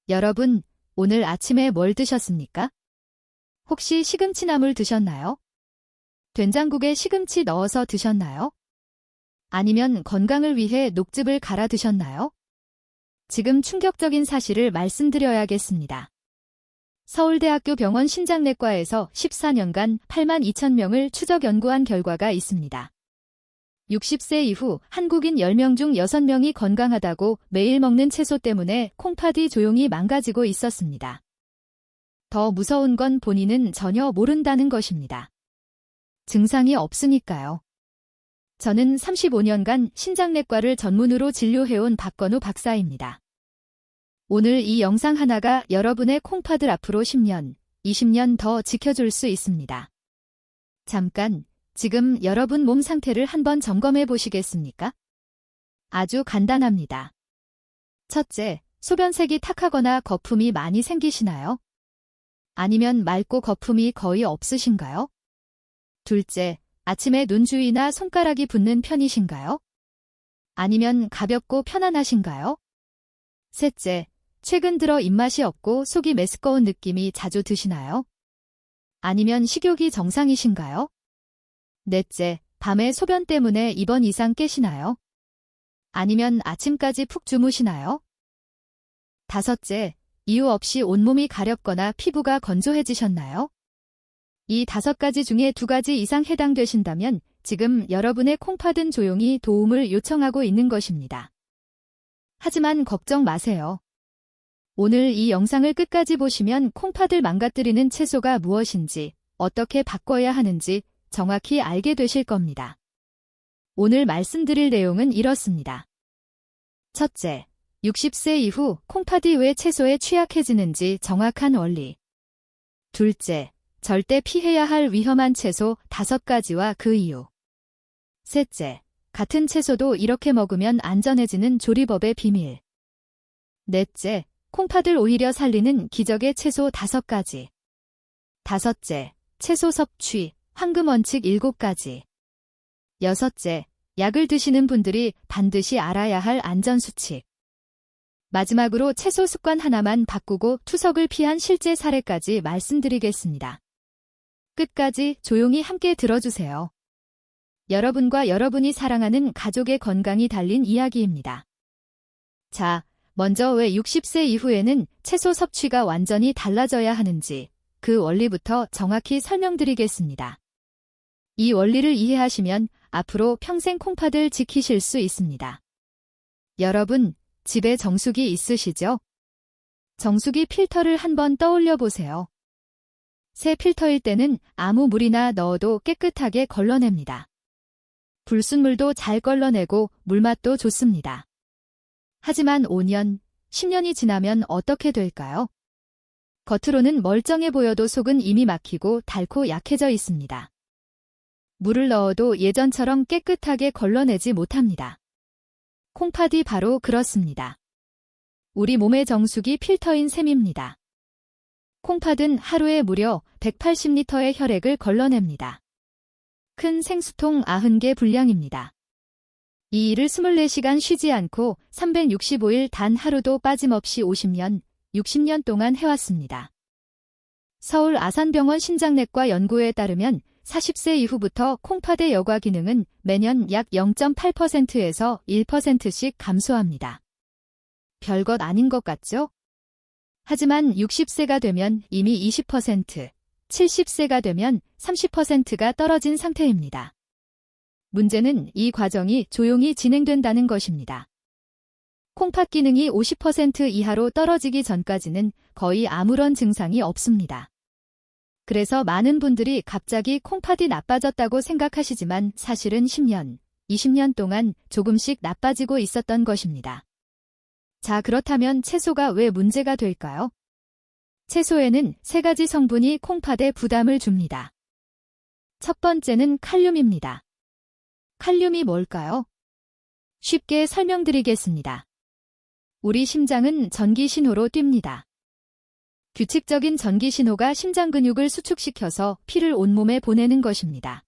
여러분, 오늘 아침에 뭘 드셨습니까? 혹시 시금치나물 드셨나요? 된장국에 시금치 넣어서 드셨나요? 아니면 건강을 위해 녹즙을 갈아 드셨나요? 지금 충격적인 사실을 말씀드려야겠습니다. 서울대학교 병원 신장내과에서 14년간 8만 2천 명을 추적 연구한 결과가 있습니다. 60세 이후 한국인 10명 중 6명이 건강하다고 매일 먹는 채소 때문에 콩팥이 조용히 망가지고 있었습니다. 더 무서운 건 본인은 전혀 모른다는 것입니다. 증상이 없으니까요. 저는 35년간 신장내과를 전문으로 진료해온 박건우 박사입니다. 오늘 이 영상 하나가 여러분의 콩팥을 앞으로 10년, 20년 더 지켜줄 수 있습니다. 잠깐, 지금 여러분 몸 상태를 한번 점검해 보시겠습니까? 아주 간단합니다. 첫째, 소변색이 탁하거나 거품이 많이 생기시나요? 아니면 맑고 거품이 거의 없으신가요? 둘째, 아침에 눈 주위나 손가락이 붓는 편이신가요? 아니면 가볍고 편안하신가요? 셋째, 최근 들어 입맛이 없고 속이 메스꺼운 느낌이 자주 드시나요? 아니면 식욕이 정상이신가요? 넷째, 밤에 소변 때문에 입원 이상 깨시나요? 아니면 아침까지 푹 주무시나요? 다섯째, 이유 없이 온몸이 가렵거나 피부가 건조해지셨나요? 이 5가지 중에 2가지 이상 해당되신다면 지금 여러분의 콩팥은 조용히 도움을 요청하고 있는 것입니다. 하지만 걱정 마세요. 오늘 이 영상을 끝까지 보시면 콩팥을 망가뜨리는 채소가 무엇인지, 어떻게 바꿔야 하는지 정확히 알게 되실 겁니다. 오늘 말씀드릴 내용은 이렇습니다. 첫째, 60세 이후 콩팥이 왜 채소에 취약해지는지 정확한 원리. 둘째, 절대 피해야 할 위험한 채소 5가지와 그 이유. 셋째, 같은 채소도 이렇게 먹으면 안전해지는 조리법의 비밀. 넷째, 콩팥을 오히려 살리는 기적의 채소 5가지. 다섯째, 채소 섭취, 황금 원칙 7가지. 여섯째, 약을 드시는 분들이 반드시 알아야 할 안전수칙. 마지막으로 채소 습관 하나만 바꾸고 투석을 피한 실제 사례까지 말씀드리겠습니다. 끝까지 조용히 함께 들어주세요. 여러분과 여러분이 사랑하는 가족의 건강이 달린 이야기입니다. 자, 먼저 왜 60세 이후에는 채소 섭취가 완전히 달라져야 하는지 그 원리부터 정확히 설명드리겠습니다. 이 원리를 이해하시면 앞으로 평생 콩팥을 지키실 수 있습니다. 여러분, 집에 정수기 있으시죠? 정수기 필터를 한번 떠올려 보세요. 새 필터일 때는 아무 물이나 넣어도 깨끗하게 걸러냅니다. 불순물도 잘 걸러내고 물맛도 좋습니다. 하지만 5년, 10년이 지나면 어떻게 될까요? 겉으로는 멀쩡해 보여도 속은 이미 막히고 닳고 약해져 있습니다. 물을 넣어도 예전처럼 깨끗하게 걸러내지 못합니다. 콩팥이 바로 그렇습니다. 우리 몸의 정수기 필터인 셈입니다. 콩팥은 하루에 무려 180리터의 혈액을 걸러냅니다. 큰 생수통 90개 분량입니다. 이 일을 24시간 쉬지 않고 365일 단 하루도 빠짐없이 50년, 60년 동안 해왔습니다. 서울 아산병원 신장내과 연구에 따르면 40세 이후부터 콩팥의 여과 기능은 매년 약 0.8%에서 1%씩 감소합니다. 별것 아닌 것 같죠? 하지만 60세가 되면 이미 20%, 70세가 되면 30%가 떨어진 상태입니다. 문제는 이 과정이 조용히 진행된다는 것입니다. 콩팥 기능이 50% 이하로 떨어지기 전까지는 거의 아무런 증상이 없습니다. 그래서 많은 분들이 갑자기 콩팥이 나빠졌다고 생각하시지만 사실은 10년, 20년 동안 조금씩 나빠지고 있었던 것입니다. 자, 그렇다면 채소가 왜 문제가 될까요? 채소에는 3가지 성분이 콩팥에 부담을 줍니다. 첫 번째는 칼륨입니다. 칼륨이 뭘까요? 쉽게 설명드리겠습니다. 우리 심장은 전기 신호로 뜁니다. 규칙적인 전기 신호가 심장 근육을 수축시켜서 피를 온몸에 보내는 것입니다.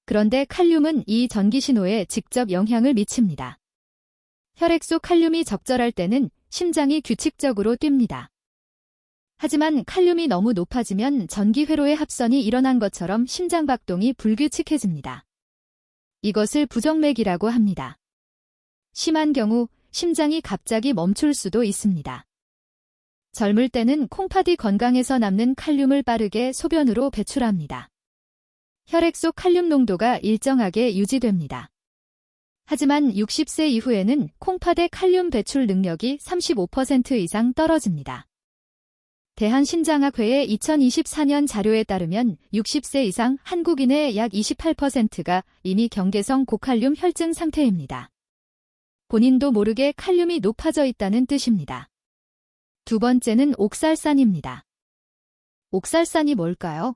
그런데 칼륨은 이 전기 신호에 직접 영향을 미칩니다. 혈액 속 칼륨이 적절할 때는 심장이 규칙적으로 뜁니다. 하지만 칼륨이 너무 높아지면 전기회로의 합선이 일어난 것처럼 심장박동이 불규칙해집니다. 이것을 부정맥이라고 합니다. 심한 경우 심장이 갑자기 멈출 수도 있습니다. 젊을 때는 콩팥이 건강에서 남는 칼륨을 빠르게 소변으로 배출합니다. 혈액 속 칼륨 농도가 일정하게 유지됩니다. 하지만 60세 이후에는 콩팥의 칼륨 배출 능력이 35% 이상 떨어집니다. 대한심장학회의 2024년 자료에 따르면 60세 이상 한국인의 약 28%가 이미 경계성 고칼륨 혈증 상태입니다. 본인도 모르게 칼륨이 높아져 있다는 뜻입니다. 두 번째는 옥살산입니다. 옥살산이 뭘까요?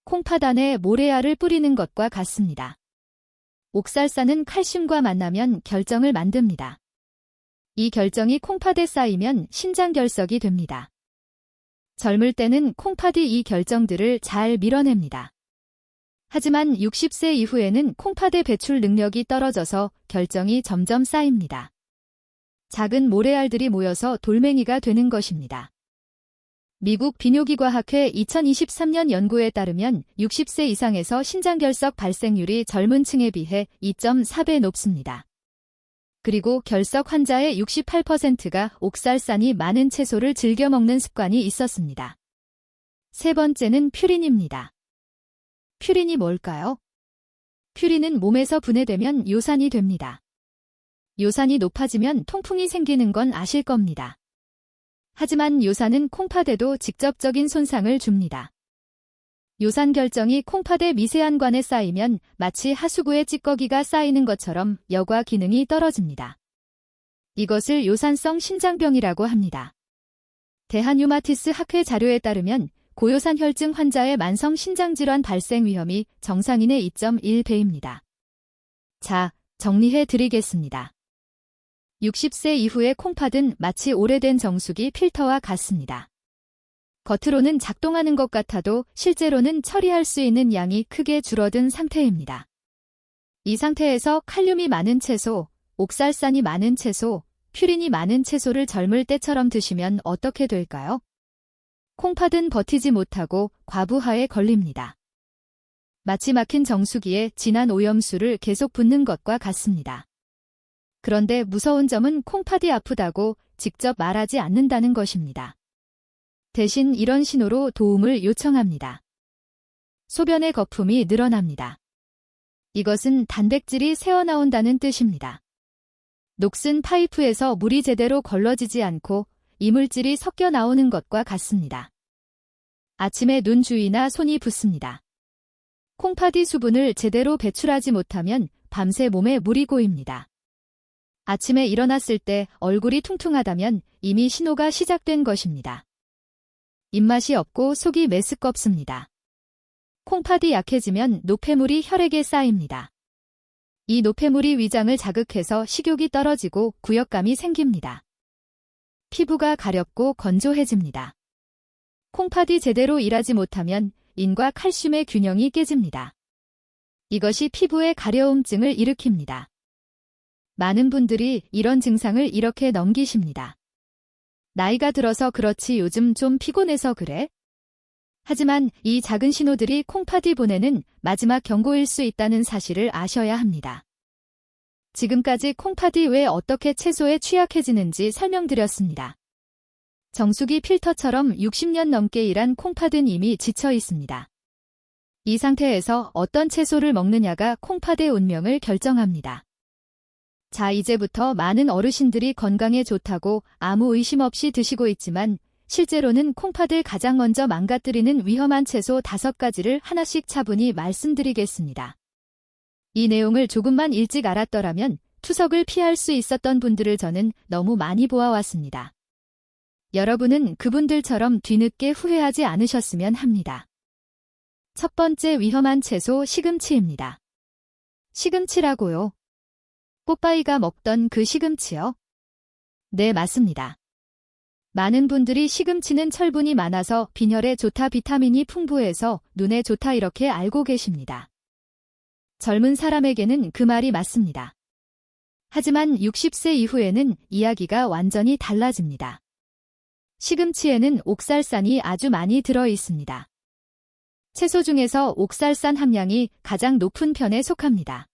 콩팥 안에 모래알을 뿌리는 것과 같습니다. 옥살산은 칼슘과 만나면 결정을 만듭니다. 이 결정이 콩팥에 쌓이면 신장결석이 됩니다. 젊을 때는 콩팥이 이 결정들을 잘 밀어냅니다. 하지만 60세 이후에는 콩팥의 배출 능력이 떨어져서 결정이 점점 쌓입니다. 작은 모래알들이 모여서 돌멩이가 되는 것입니다. 미국 비뇨기과학회 2023년 연구에 따르면 60세 이상에서 신장결석 발생률이 젊은 층에 비해 2.4배 높습니다. 그리고 결석 환자의 68%가 옥살산이 많은 채소를 즐겨 먹는 습관이 있었습니다. 세 번째는 퓨린입니다. 퓨린이 뭘까요? 퓨린은 몸에서 분해되면 요산이 됩니다. 요산이 높아지면 통풍이 생기는 건 아실 겁니다. 하지만 요산은 콩팥에도 직접적인 손상을 줍니다. 요산 결정이 콩팥의 미세한 관에 쌓이면 마치 하수구에 찌꺼기가 쌓이는 것처럼 여과 기능이 떨어집니다. 이것을 요산성 신장병이라고 합니다. 대한유마티스 학회 자료에 따르면 고요산 혈증 환자의 만성 신장질환 발생 위험이 정상인의 2.1배입니다. 자, 정리해 드리겠습니다. 60세 이후의 콩팥은 마치 오래된 정수기 필터와 같습니다. 겉으로는 작동하는 것 같아도 실제로는 처리할 수 있는 양이 크게 줄어든 상태입니다. 이 상태에서 칼륨이 많은 채소, 옥살산이 많은 채소, 퓨린이 많은 채소를 젊을 때처럼 드시면 어떻게 될까요? 콩팥은 버티지 못하고 과부하에 걸립니다. 마치 막힌 정수기에 진한 오염수를 계속 붓는 것과 같습니다. 그런데 무서운 점은 콩팥이 아프다고 직접 말하지 않는다는 것입니다. 대신 이런 신호로 도움을 요청합니다. 소변의 거품이 늘어납니다. 이것은 단백질이 새어나온다는 뜻입니다. 녹슨 파이프에서 물이 제대로 걸러지지 않고 이물질이 섞여 나오는 것과 같습니다. 아침에 눈 주위나 손이 붓습니다. 콩팥이 수분을 제대로 배출하지 못하면 밤새 몸에 물이 고입니다. 아침에 일어났을 때 얼굴이 퉁퉁하다면 이미 신호가 시작된 것입니다. 입맛이 없고 속이 메스껍습니다. 콩팥이 약해지면 노폐물이 혈액에 쌓입니다. 이 노폐물이 위장을 자극해서 식욕이 떨어지고 구역감이 생깁니다. 피부가 가렵고 건조해집니다. 콩팥이 제대로 일하지 못하면 인과 칼슘의 균형이 깨집니다. 이것이 피부의 가려움증을 일으킵니다. 많은 분들이 이런 증상을 이렇게 넘기십니다. 나이가 들어서 그렇지 요즘 좀 피곤해서 그래? 하지만 이 작은 신호들이 콩팥이 보내는 마지막 경고일 수 있다는 사실을 아셔야 합니다. 지금까지 콩팥이 왜 어떻게 채소에 취약해지는지 설명드렸습니다. 정수기 필터처럼 60년 넘게 일한 콩팥은 이미 지쳐 있습니다. 이 상태에서 어떤 채소를 먹느냐가 콩팥의 운명을 결정합니다. 자, 이제부터 많은 어르신들이 건강에 좋다고 아무 의심 없이 드시고 있지만 실제로는 콩팥을 가장 먼저 망가뜨리는 위험한 채소 5가지를 하나씩 차분히 말씀드리겠습니다. 이 내용을 조금만 일찍 알았더라면 투석을 피할 수 있었던 분들을 저는 너무 많이 보아왔습니다. 여러분은 그분들처럼 뒤늦게 후회하지 않으셨으면 합니다. 첫 번째 위험한 채소 시금치입니다. 시금치라고요? 뽀빠이가 먹던 그 시금치요? 네, 맞습니다. 많은 분들이 시금치는 철분이 많아서 빈혈에 좋다, 비타민이 풍부해서 눈에 좋다 이렇게 알고 계십니다. 젊은 사람에게는 그 말이 맞습니다. 하지만 60세 이후에는 이야기가 완전히 달라집니다. 시금치에는 옥살산이 아주 많이 들어 있습니다. 채소 중에서 옥살산 함량이 가장 높은 편에 속합니다.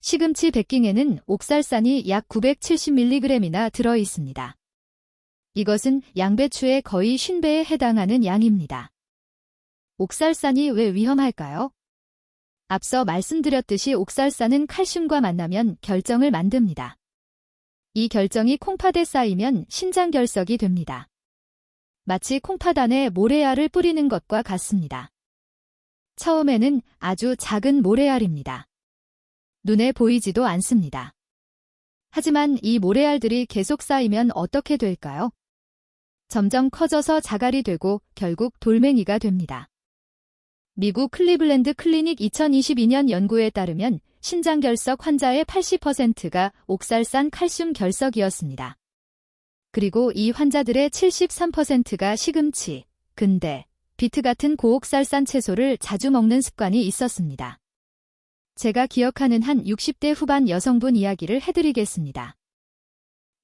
시금치 백깅에는 옥살산이 약 970mg이나 들어 있습니다. 이것은 양배추의 거의 50배에 해당하는 양입니다. 옥살산이 왜 위험할까요? 앞서 말씀드렸듯이 옥살산은 칼슘과 만나면 결정을 만듭니다. 이 결정이 콩팥에 쌓이면 신장결석이 됩니다. 마치 콩팥 안에 모래알을 뿌리는 것과 같습니다. 처음에는 아주 작은 모래알입니다. 눈에 보이지도 않습니다. 하지만 이 모래알들이 계속 쌓이면 어떻게 될까요? 점점 커져서 자갈이 되고 결국 돌멩이가 됩니다. 미국 클리블랜드 클리닉 2022년 연구에 따르면 신장결석 환자의 80%가 옥살산 칼슘 결석이었습니다. 그리고 이 환자들의 73%가 시금치, 근대, 비트 같은 고옥살산 채소를 자주 먹는 습관이 있었습니다. 제가 기억하는 한 60대 후반 여성분 이야기를 해드리겠습니다.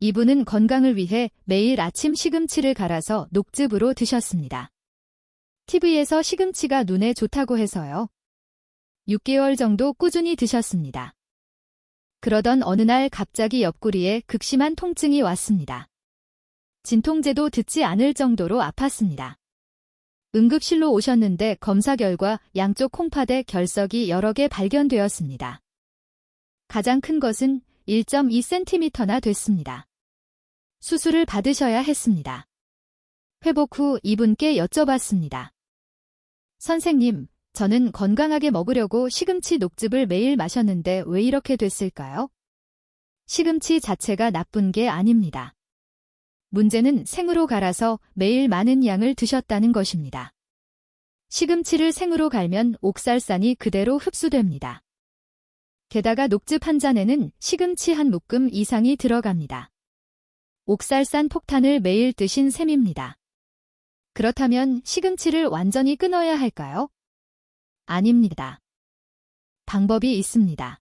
이분은 건강을 위해 매일 아침 시금치를 갈아서 녹즙으로 드셨습니다. TV에서 시금치가 눈에 좋다고 해서요. 6개월 정도 꾸준히 드셨습니다. 그러던 어느 날 갑자기 옆구리에 극심한 통증이 왔습니다. 진통제도 듣지 않을 정도로 아팠습니다. 응급실로 오셨는데 검사 결과 양쪽 콩팥에 결석이 여러 개 발견되었습니다. 가장 큰 것은 1.2cm나 됐습니다. 수술을 받으셔야 했습니다. 회복 후 이분께 여쭤봤습니다. 선생님, 저는 건강하게 먹으려고 시금치 녹즙을 매일 마셨는데 왜 이렇게 됐을까요? 시금치 자체가 나쁜 게 아닙니다. 문제는 생으로 갈아서 매일 많은 양을 드셨다는 것입니다. 시금치를 생으로 갈면 옥살산이 그대로 흡수됩니다. 게다가 녹즙 한 잔에는 시금치 한 묶음 이상이 들어갑니다. 옥살산 폭탄을 매일 드신 셈입니다. 그렇다면 시금치를 완전히 끊어야 할까요? 아닙니다. 방법이 있습니다.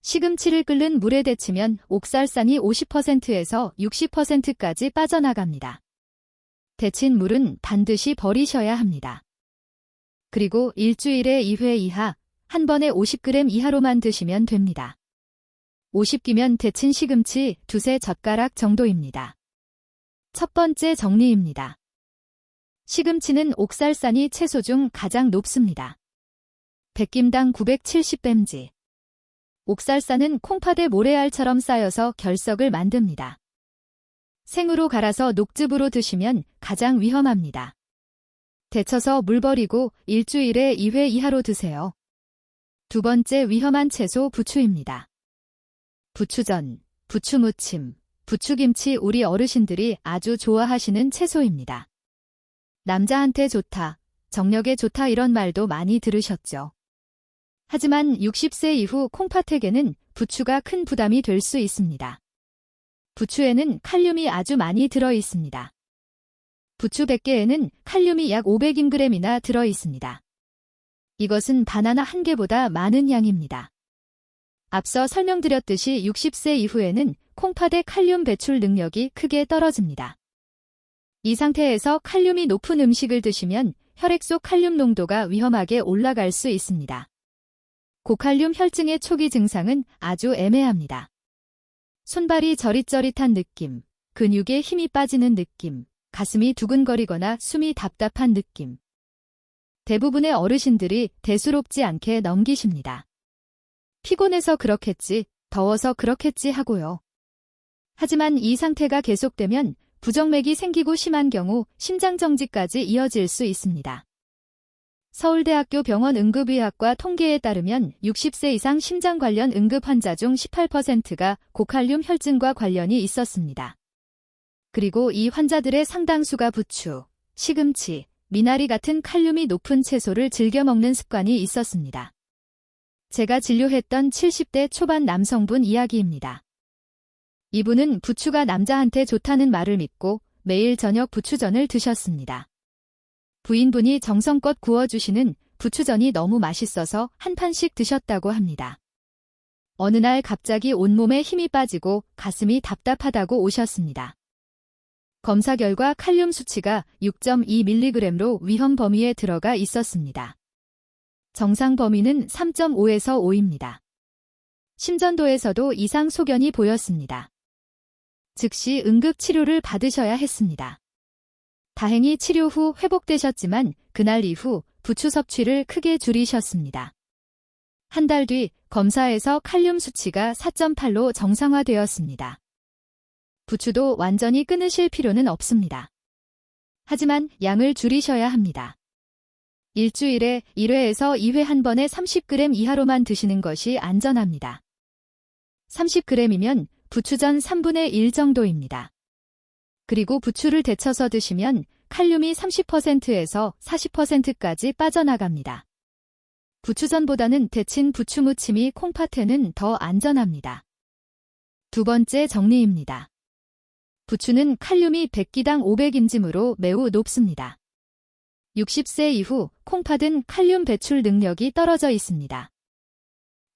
시금치를 끓는 물에 데치면 옥살산이 50%에서 60%까지 빠져나갑니다. 데친 물은 반드시 버리셔야 합니다. 그리고 일주일에 2회 이하, 한 번에 50g 이하로만 드시면 됩니다. 50기면 데친 시금치 두세 젓가락 정도입니다. 첫 번째 정리입니다. 시금치는 옥살산이 채소 중 가장 높습니다. 100g당 970mg. 옥살산은 콩팥의 모래알처럼 쌓여서 결석을 만듭니다. 생으로 갈아서 녹즙으로 드시면 가장 위험합니다. 데쳐서 물 버리고 일주일에 2회 이하로 드세요. 두 번째 위험한 채소 부추입니다. 부추전, 부추무침, 부추김치 우리 어르신들이 아주 좋아하시는 채소입니다. 남자한테 좋다, 정력에 좋다 이런 말도 많이 들으셨죠. 하지만 60세 이후 콩팥에게는 부추가 큰 부담이 될 수 있습니다. 부추에는 칼륨이 아주 많이 들어 있습니다. 부추 100개에는 칼륨이 약 500mg이나 들어 있습니다. 이것은 바나나 한 개보다 많은 양입니다. 앞서 설명드렸듯이 60세 이후에는 콩팥의 칼륨 배출 능력이 크게 떨어집니다. 이 상태에서 칼륨이 높은 음식을 드시면 혈액 속 칼륨 농도가 위험하게 올라갈 수 있습니다. 고칼륨 혈증의 초기 증상은 아주 애매합니다. 손발이 저릿저릿한 느낌, 근육에 힘이 빠지는 느낌, 가슴이 두근거리거나 숨이 답답한 느낌. 대부분의 어르신들이 대수롭지 않게 넘기십니다. 피곤해서 그렇겠지, 더워서 그렇겠지 하고요. 하지만 이 상태가 계속되면 부정맥이 생기고 심한 경우 심장정지까지 이어질 수 있습니다. 서울대학교 병원 응급의학과 통계에 따르면 60세 이상 심장 관련 응급 환자 중 18%가 고칼륨 혈증과 관련이 있었습니다. 그리고 이 환자들의 상당수가 부추, 시금치, 미나리 같은 칼륨이 높은 채소를 즐겨 먹는 습관이 있었습니다. 제가 진료했던 70대 초반 남성분 이야기입니다. 이분은 부추가 남자한테 좋다는 말을 믿고 매일 저녁 부추전을 드셨습니다. 부인분이 정성껏 구워주시는 부추전이 너무 맛있어서 한 판씩 드셨다고 합니다. 어느 날 갑자기 온몸에 힘이 빠지고 가슴이 답답하다고 오셨습니다. 검사 결과 칼륨 수치가 6.2mg로 위험 범위에 들어가 있었습니다. 정상 범위는 3.5에서 5입니다. 심전도에서도 이상 소견이 보였습니다. 즉시 응급 치료를 받으셔야 했습니다. 다행히 치료 후 회복되셨지만 그날 이후 부추 섭취를 크게 줄이셨습니다. 한 달 뒤 검사에서 칼륨 수치가 4.8로 정상화되었습니다. 부추도 완전히 끊으실 필요는 없습니다. 하지만 양을 줄이셔야 합니다. 일주일에 1회에서 2회 한 번에 30g 이하로만 드시는 것이 안전합니다. 30g이면 부추전 3분의 1 정도입니다. 그리고 부추를 데쳐서 드시면 칼륨이 30%에서 40%까지 빠져나갑니다. 부추전보다는 데친 부추 무침이 콩팥에는 더 안전합니다. 두 번째 정리입니다. 부추는 칼륨이 100기당 500인짐으로 매우 높습니다. 60세 이후 콩팥은 칼륨 배출 능력이 떨어져 있습니다.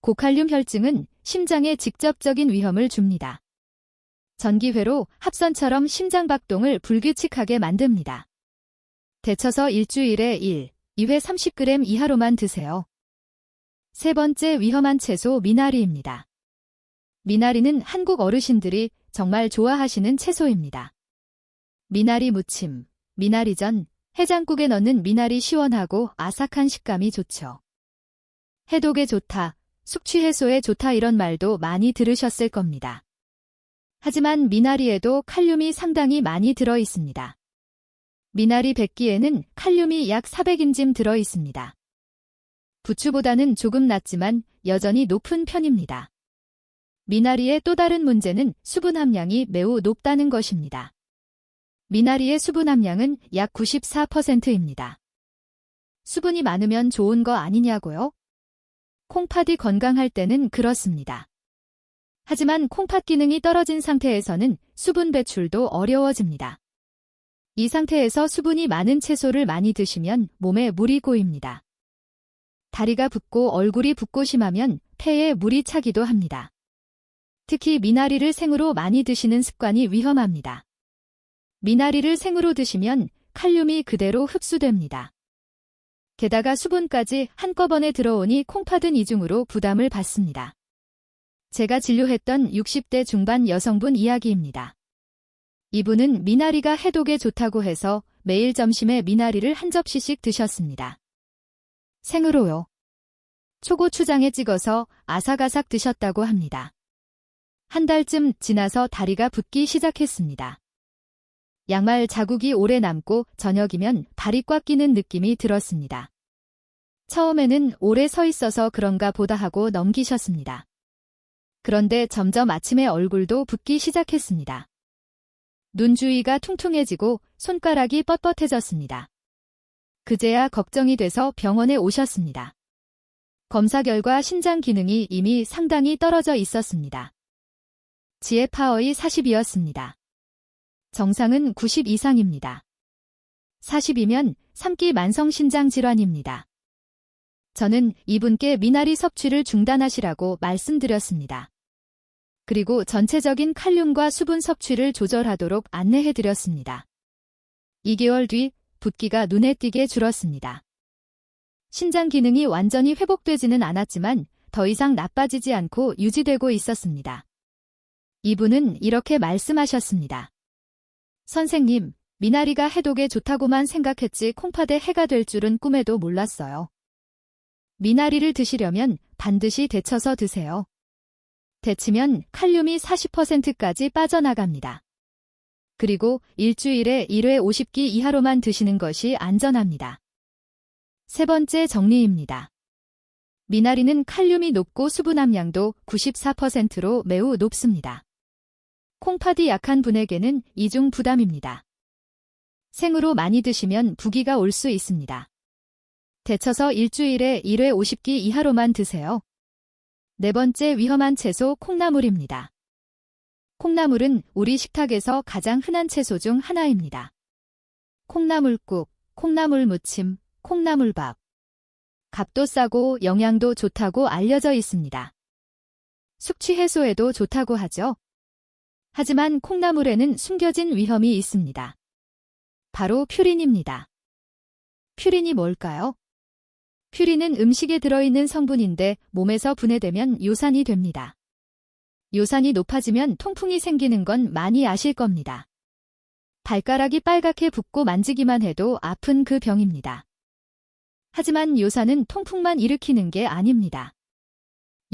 고칼륨 혈증은 심장에 직접적인 위험을 줍니다. 전기회로 합선처럼 심장 박동을 불규칙하게 만듭니다. 데쳐서 일주일에 1, 2회 30g 이하로만 드세요. 세 번째 위험한 채소 미나리입니다. 미나리는 한국 어르신들이 정말 좋아하시는 채소입니다. 미나리 무침, 미나리전, 해장국에 넣는 미나리 시원하고 아삭한 식감이 좋죠. 해독에 좋다, 숙취 해소에 좋다 이런 말도 많이 들으셨을 겁니다. 하지만 미나리에도 칼륨이 상당히 많이 들어 있습니다. 미나리 100기에는 칼륨이 약 400인짐 들어 있습니다. 부추보다는 조금 낮지만 여전히 높은 편입니다. 미나리의 또 다른 문제는 수분 함량이 매우 높다는 것입니다. 미나리의 수분 함량은 약 94%입니다. 수분이 많으면 좋은 거 아니냐고요? 콩팥이 건강할 때는 그렇습니다. 하지만 콩팥 기능이 떨어진 상태에서는 수분 배출도 어려워집니다. 이 상태에서 수분이 많은 채소를 많이 드시면 몸에 물이 고입니다. 다리가 붓고 얼굴이 붓고 심하면 폐에 물이 차기도 합니다. 특히 미나리를 생으로 많이 드시는 습관이 위험합니다. 미나리를 생으로 드시면 칼륨이 그대로 흡수됩니다. 게다가 수분까지 한꺼번에 들어오니 콩팥은 이중으로 부담을 받습니다. 제가 진료했던 60대 중반 여성분 이야기입니다. 이분은 미나리가 해독에 좋다고 해서 매일 점심에 미나리를 한 접시씩 드셨습니다. 생으로요. 초고추장에 찍어서 아삭아삭 드셨다고 합니다. 한 달쯤 지나서 다리가 붓기 시작했습니다. 양말 자국이 오래 남고 저녁이면 발이 꽉 끼는 느낌이 들었습니다. 처음에는 오래 서 있어서 그런가 보다 하고 넘기셨습니다. 그런데 점점 아침에 얼굴도 붓기 시작했습니다. 눈 주위가 퉁퉁해지고 손가락이 뻣뻣해졌습니다. 그제야 걱정이 돼서 병원에 오셨습니다. 검사 결과 신장 기능이 이미 상당히 떨어져 있었습니다. GFR이 40이었습니다. 정상은 90 이상입니다. 40이면 3기 만성 신장 질환입니다. 저는 이분께 미나리 섭취를 중단하시라고 말씀드렸습니다. 그리고 전체적인 칼륨과 수분 섭취를 조절하도록 안내해드렸습니다. 2개월 뒤 붓기가 눈에 띄게 줄었습니다. 신장 기능이 완전히 회복되지는 않았지만 더 이상 나빠지지 않고 유지되고 있었습니다. 이분은 이렇게 말씀하셨습니다. 선생님, 미나리가 해독에 좋다고만 생각했지 콩팥에 해가 될 줄은 꿈에도 몰랐어요. 미나리를 드시려면 반드시 데쳐서 드세요. 데치면 칼륨이 40%까지 빠져나갑니다. 그리고 일주일에 1회 50기 이하로만 드시는 것이 안전합니다. 세 번째 정리입니다. 미나리는 칼륨이 높고 수분 함량도 94%로 매우 높습니다. 콩팥이 약한 분에게는 이중 부담입니다. 생으로 많이 드시면 부기가 올 수 있습니다. 데쳐서 일주일에 1회 50기 이하로만 드세요. 네 번째 위험한 채소 콩나물입니다. 콩나물은 우리 식탁에서 가장 흔한 채소 중 하나입니다. 콩나물국, 콩나물 무침, 콩나물밥. 값도 싸고 영양도 좋다고 알려져 있습니다. 숙취 해소에도 좋다고 하죠. 하지만 콩나물에는 숨겨진 위험이 있습니다. 바로 퓨린입니다. 퓨린이 뭘까요? 퓨린은 음식에 들어있는 성분인데 몸에서 분해되면 요산이 됩니다. 요산이 높아지면 통풍이 생기는 건 많이 아실 겁니다. 발가락이 빨갛게 붓고 만지기만 해도 아픈 그 병입니다. 하지만 요산은 통풍만 일으키는 게 아닙니다.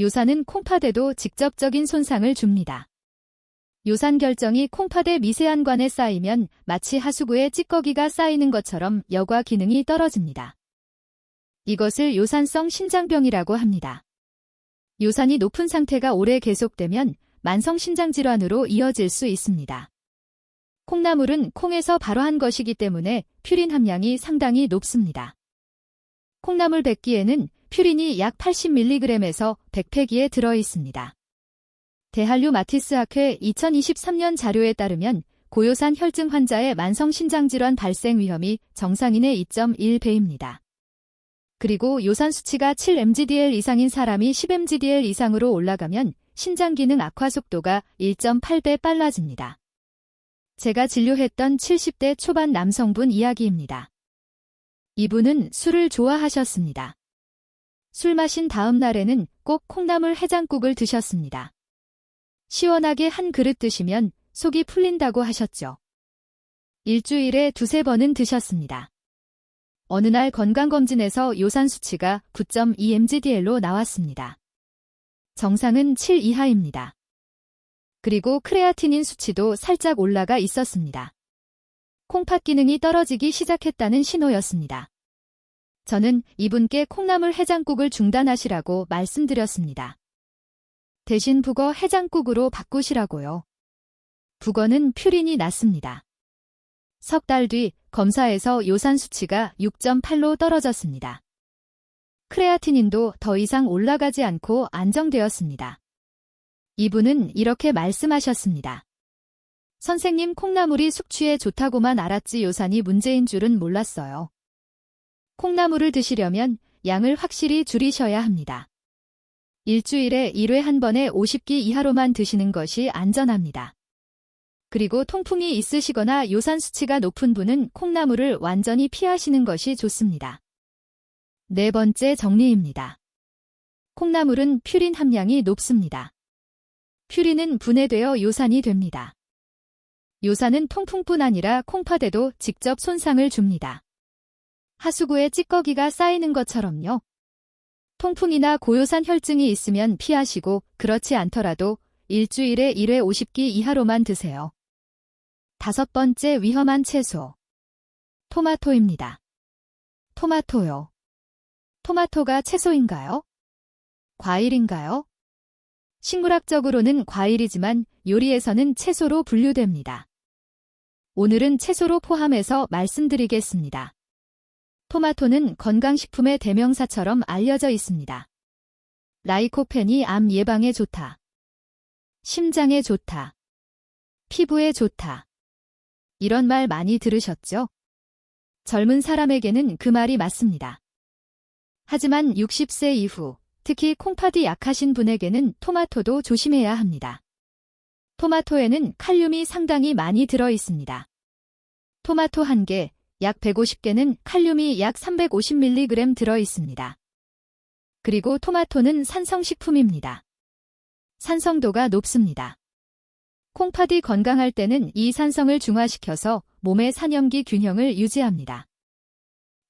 요산은 콩팥에도 직접적인 손상을 줍니다. 요산 결정이 콩팥의 미세한 관에 쌓이면 마치 하수구에 찌꺼기가 쌓이는 것처럼 여과 기능이 떨어집니다. 이것을 요산성 신장병이라고 합니다. 요산이 높은 상태가 오래 계속되면 만성신장질환으로 이어질 수 있습니다. 콩나물은 콩에서 발화한 것이기 때문에 퓨린 함량이 상당히 높습니다. 콩나물 100기에는 퓨린이 약 80mg에서 100폐기에 들어 있습니다. 대한류 마티스 학회 2023년 자료에 따르면 고요산 혈증 환자의 만성신장질환 발생 위험이 정상인의 2.1배입니다. 그리고 요산 수치가 7mgdl 이상인 사람이 10mgdl 이상으로 올라가면 신장 기능 악화 속도가 1.8배 빨라집니다. 제가 진료했던 70대 초반 남성분 이야기입니다. 이분은 술을 좋아하셨습니다. 술 마신 다음 날에는 꼭 콩나물 해장국을 드셨습니다. 시원하게 한 그릇 드시면 속이 풀린다고 하셨죠. 일주일에 2~3번은 드셨습니다. 어느 날 건강검진에서 요산 수치가 9.2mgdl로 나왔습니다. 정상은 7 이하입니다. 그리고 크레아티닌 수치도 살짝 올라가 있었습니다. 콩팥 기능이 떨어지기 시작했다는 신호였습니다. 저는 이분께 콩나물 해장국을 중단하시라고 말씀드렸습니다. 대신 북어 해장국으로 바꾸시라고요. 북어는 퓨린이 낮습니다. 석 달 뒤 검사에서 요산 수치가 6.8로 떨어졌습니다. 크레아티닌도 더 이상 올라가지 않고 안정되었습니다. 이분은 이렇게 말씀하셨습니다. 선생님, 콩나물이 숙취에 좋다고만 알았지 요산이 문제인 줄은 몰랐어요. 콩나물을 드시려면 양을 확실히 줄이셔야 합니다. 일주일에 1회 한 번에 50기 이하로만 드시는 것이 안전합니다. 그리고 통풍이 있으시거나 요산 수치가 높은 분은 콩나물을 완전히 피하시는 것이 좋습니다. 네 번째 정리입니다. 콩나물은 퓨린 함량이 높습니다. 퓨린은 분해되어 요산이 됩니다. 요산은 통풍뿐 아니라 콩팥에도 직접 손상을 줍니다. 하수구에 찌꺼기가 쌓이는 것처럼요. 통풍이나 고요산 혈증이 있으면 피하시고 그렇지 않더라도 일주일에 1회 50기 이하로만 드세요. 5번째 위험한 채소. 토마토입니다. 토마토요. 토마토가 채소인가요? 과일인가요? 식물학적으로는 과일이지만 요리에서는 채소로 분류됩니다. 오늘은 채소로 포함해서 말씀드리겠습니다. 토마토는 건강식품의 대명사처럼 알려져 있습니다. 라이코펜이 암 예방에 좋다. 심장에 좋다. 피부에 좋다. 이런 말 많이 들으셨죠? 젊은 사람에게는 그 말이 맞습니다. 하지만 60세 이후, 특히 콩팥이 약하신 분에게는 토마토도 조심해야 합니다. 토마토에는 칼륨이 상당히 많이 들어 있습니다. 토마토 한 개, 약 150개는 칼륨이 약 350mg 들어 있습니다. 그리고 토마토는 산성식품입니다. 산성도가 높습니다. 콩팥이 건강할 때는 이 산성을 중화시켜서 몸의 산염기 균형을 유지합니다.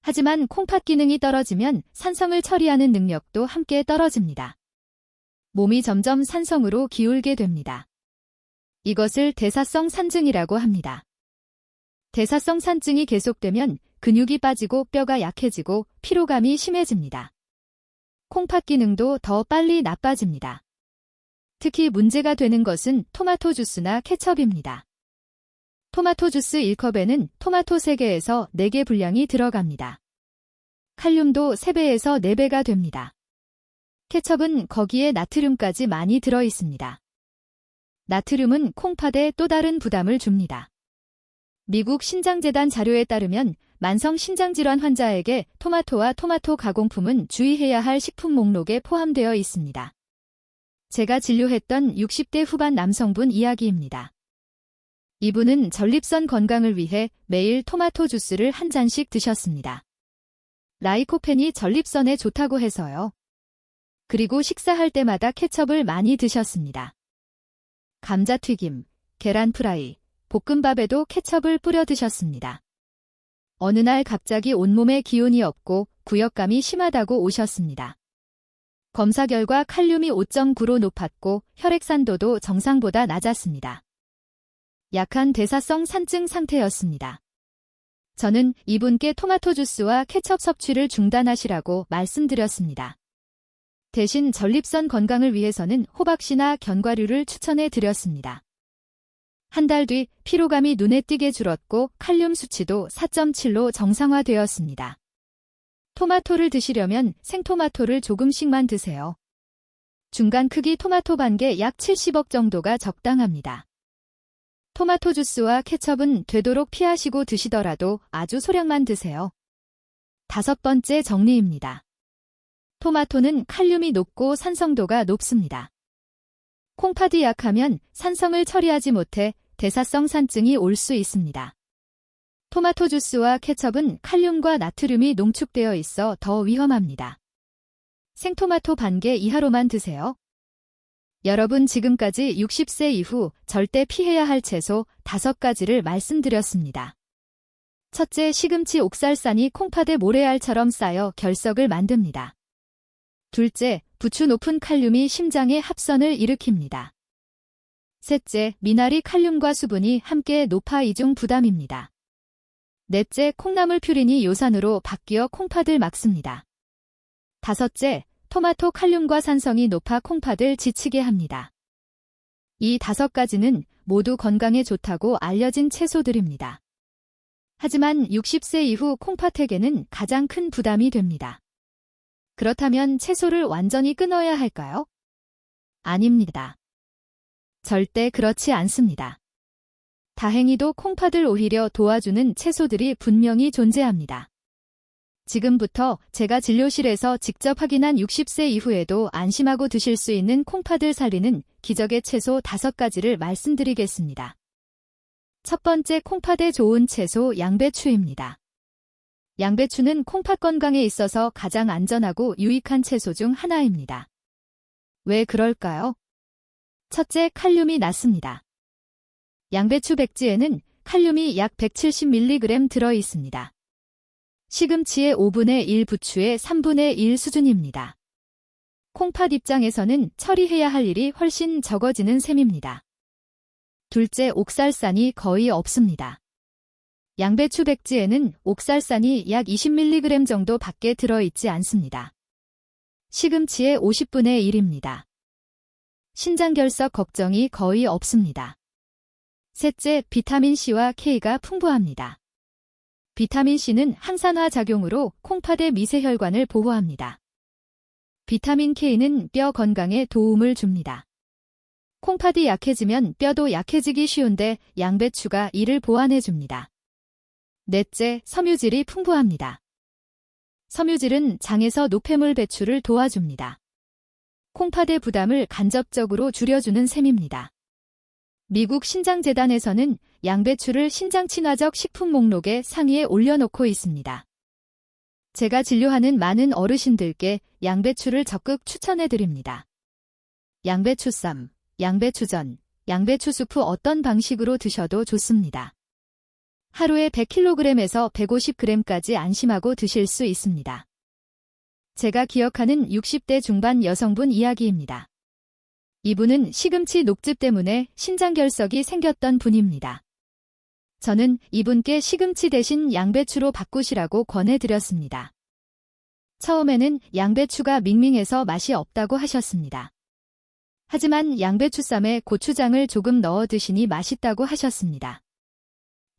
하지만 콩팥 기능이 떨어지면 산성을 처리하는 능력도 함께 떨어집니다. 몸이 점점 산성으로 기울게 됩니다. 이것을 대사성 산증이라고 합니다. 대사성 산증이 계속되면 근육이 빠지고 뼈가 약해지고 피로감이 심해집니다. 콩팥 기능도 더 빨리 나빠집니다. 특히 문제가 되는 것은 토마토 주스나 케첩입니다. 토마토 주스 1컵에는 토마토 3개에서 4개 분량이 들어갑니다. 칼륨도 3배에서 4배가 됩니다. 케첩은 거기에 나트륨까지 많이 들어 있습니다. 나트륨은 콩팥에 또 다른 부담을 줍니다. 미국 신장재단 자료에 따르면 만성 신장질환 환자에게 토마토와 토마토 가공품은 주의해야 할 식품 목록에 포함되어 있습니다. 제가 진료했던 60대 후반 남성분 이야기입니다. 이분은 전립선 건강을 위해 매일 토마토 주스를 한 잔씩 드셨습니다. 라이코펜이 전립선에 좋다고 해서요. 그리고 식사할 때마다 케첩을 많이 드셨습니다. 감자튀김, 계란 프라이, 볶음밥에도 케첩을 뿌려 드셨습니다. 어느 날 갑자기 온몸에 기운이 없고 구역감이 심하다고 오셨습니다. 검사 결과 칼륨이 5.9로 높았고 혈액산도도 정상보다 낮았습니다. 약한 대사성 산증 상태였습니다. 저는 이분께 토마토 주스와 케첩 섭취를 중단하시라고 말씀드렸습니다. 대신 전립선 건강을 위해서는 호박씨나 견과류를 추천해 드렸습니다. 한 달 뒤 피로감이 눈에 띄게 줄었고 칼륨 수치도 4.7로 정상화되었습니다. 토마토를 드시려면 생토마토를 조금씩만 드세요. 중간 크기 토마토 반개 약 70억 정도가 적당합니다. 토마토 주스와 케첩은 되도록 피하시고 드시더라도 아주 소량만 드세요. 5번째 정리입니다. 토마토는 칼륨이 높고 산성도가 높습니다. 콩팥이 약하면 산성을 처리하지 못해 대사성 산증이 올 수 있습니다. 토마토 주스와 케첩은 칼륨과 나트륨이 농축되어 있어 더 위험합니다. 생토마토 반개 이하로만 드세요. 여러분, 지금까지 60세 이후 절대 피해야 할 채소 5가지를 말씀드렸습니다. 첫째, 시금치 옥살산이 콩팥에 모래알처럼 쌓여 결석을 만듭니다. 둘째, 부추 높은 칼륨이 심장의 합선을 일으킵니다. 셋째, 미나리 칼륨과 수분이 함께 높아 이중 부담입니다. 넷째, 콩나물 퓨린이 요산으로 바뀌어 콩팥을 막습니다. 다섯째, 토마토 칼륨과 산성이 높아 콩팥을 지치게 합니다. 이 5가지는 모두 건강에 좋다고 알려진 채소들입니다. 하지만 60세 이후 콩팥에게는 가장 큰 부담이 됩니다. 그렇다면 채소를 완전히 끊어야 할까요? 아닙니다. 절대 그렇지 않습니다. 다행히도 콩팥을 오히려 도와주는 채소들이 분명히 존재합니다. 지금부터 제가 진료실에서 직접 확인한 60세 이후에도 안심하고 드실 수 있는 콩팥을 살리는 기적의 채소 5가지를 말씀드리겠습니다. 첫 번째, 콩팥에 좋은 채소 양배추입니다. 양배추는 콩팥 건강에 있어서 가장 안전하고 유익한 채소 중 하나입니다. 왜 그럴까요? 첫째, 칼륨이 낮습니다. 양배추 백지에는 칼륨이 약 170mg 들어 있습니다. 시금치의 5분의 1, 부추의 3분의 1 수준입니다. 콩팥 입장에서는 처리해야 할 일이 훨씬 적어지는 셈입니다. 둘째, 옥살산이 거의 없습니다. 양배추 백지에는 옥살산이 약 20mg 정도 밖에 들어있지 않습니다. 시금치의 50분의 1입니다. 신장결석 걱정이 거의 없습니다. 셋째, 비타민C와 K가 풍부합니다. 비타민C는 항산화 작용으로 콩팥의 미세혈관을 보호합니다. 비타민 K는 뼈 건강에 도움을 줍니다. 콩팥이 약해지면 뼈도 약해지기 쉬운데 양배추가 이를 보완해줍니다. 넷째, 섬유질이 풍부합니다. 섬유질은 장에서 노폐물 배출을 도와줍니다. 콩팥의 부담을 간접적으로 줄여주는 셈입니다. 미국 신장재단에서는 양배추를 신장 친화적 식품 목록의 상위에 올려놓고 있습니다. 제가 진료하는 많은 어르신들께 양배추를 적극 추천해드립니다. 양배추쌈, 양배추전, 양배추 수프 어떤 방식으로 드셔도 좋습니다. 하루에 100kg에서 150g까지 안심하고 드실 수 있습니다. 제가 기억하는 60대 중반 여성분 이야기입니다. 이분은 시금치 녹즙 때문에 신장결석이 생겼던 분입니다. 저는 이분께 시금치 대신 양배추로 바꾸시라고 권해드렸습니다. 처음에는 양배추가 밍밍해서 맛이 없다고 하셨습니다. 하지만 양배추쌈에 고추장을 조금 넣어 드시니 맛있다고 하셨습니다.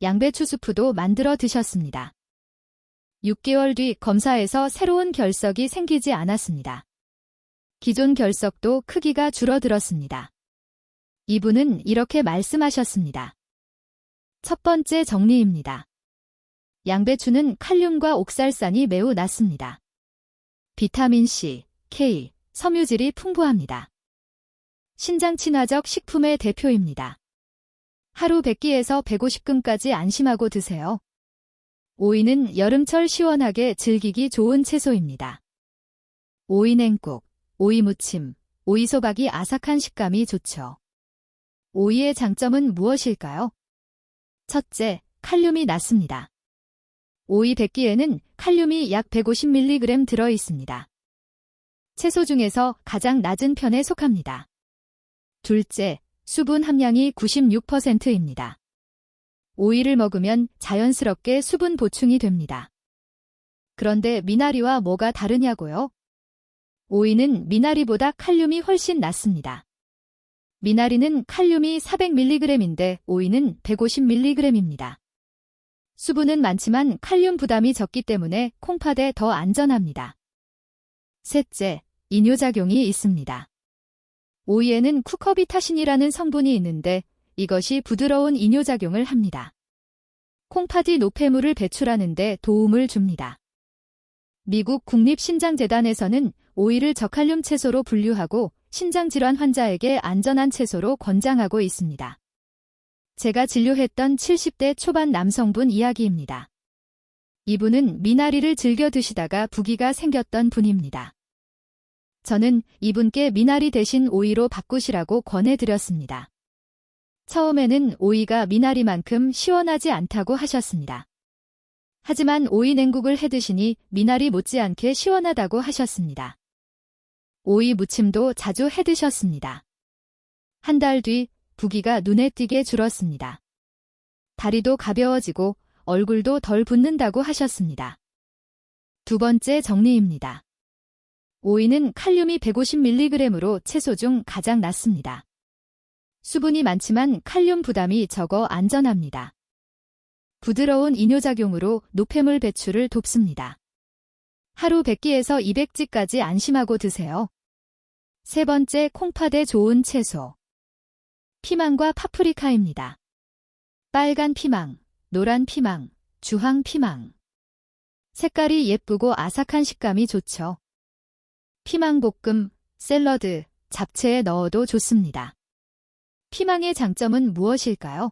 양배추 수프도 만들어 드셨습니다. 6개월 뒤 검사에서 새로운 결석이 생기지 않았습니다. 기존 결석도 크기가 줄어들었습니다. 이분은 이렇게 말씀하셨습니다. 첫 번째 정리입니다. 양배추는 칼륨과 옥살산이 매우 낮습니다. 비타민 C, K, 섬유질이 풍부합니다. 신장 친화적 식품의 대표입니다. 하루 100끼에서 150g까지 안심하고 드세요. 오이는 여름철 시원하게 즐기기 좋은 채소입니다. 오이 냉국, 오이 무침, 오이 소박이 아삭한 식감이 좋죠. 오이의 장점은 무엇일까요? 첫째, 칼륨이 낮습니다. 오이 100끼에는 칼륨이 약 150mg 들어 있습니다. 채소 중에서 가장 낮은 편에 속합니다. 둘째, 수분 함량이 96%입니다. 오이를 먹으면 자연스럽게 수분 보충이 됩니다. 그런데 미나리와 뭐가 다르냐고요? 오이는 미나리보다 칼륨이 훨씬 낮습니다. 미나리는 칼륨이 400mg인데 오이는 150mg입니다. 수분은 많지만 칼륨 부담이 적기 때문에 콩팥에 더 안전합니다. 셋째, 이뇨작용이 있습니다. 오이에는 쿠커비타신이라는 성분이 있는데 이것이 부드러운 이뇨작용을 합니다. 콩팥이 노폐물을 배출하는 데 도움을 줍니다. 미국 국립신장재단에서는 오이를 저칼륨 채소로 분류하고 신장질환 환자에게 안전한 채소로 권장하고 있습니다. 제가 진료했던 70대 초반 남성분 이야기입니다. 이분은 미나리를 즐겨 드시다가 부기가 생겼던 분입니다. 저는 이분께 미나리 대신 오이로 바꾸시라고 권해드렸습니다. 처음에는 오이가 미나리만큼 시원하지 않다고 하셨습니다. 하지만 오이 냉국을 해드시니 미나리 못지않게 시원하다고 하셨습니다. 오이 무침도 자주 해드셨습니다. 한 달 뒤 부기가 눈에 띄게 줄었습니다. 다리도 가벼워지고 얼굴도 덜 붓는다고 하셨습니다. 두 번째 정리입니다. 오이는 칼륨이 150mg으로 채소 중 가장 낮습니다. 수분이 많지만 칼륨 부담이 적어 안전합니다. 부드러운 이뇨작용으로 노폐물 배출을 돕습니다. 하루 100끼에서 200지까지 안심하고 드세요. 세 번째, 콩팥에 좋은 채소. 피망과 파프리카입니다. 빨간 피망, 노란 피망, 주황 피망. 색깔이 예쁘고 아삭한 식감이 좋죠. 피망볶음, 샐러드, 잡채에 넣어도 좋습니다. 피망의 장점은 무엇일까요?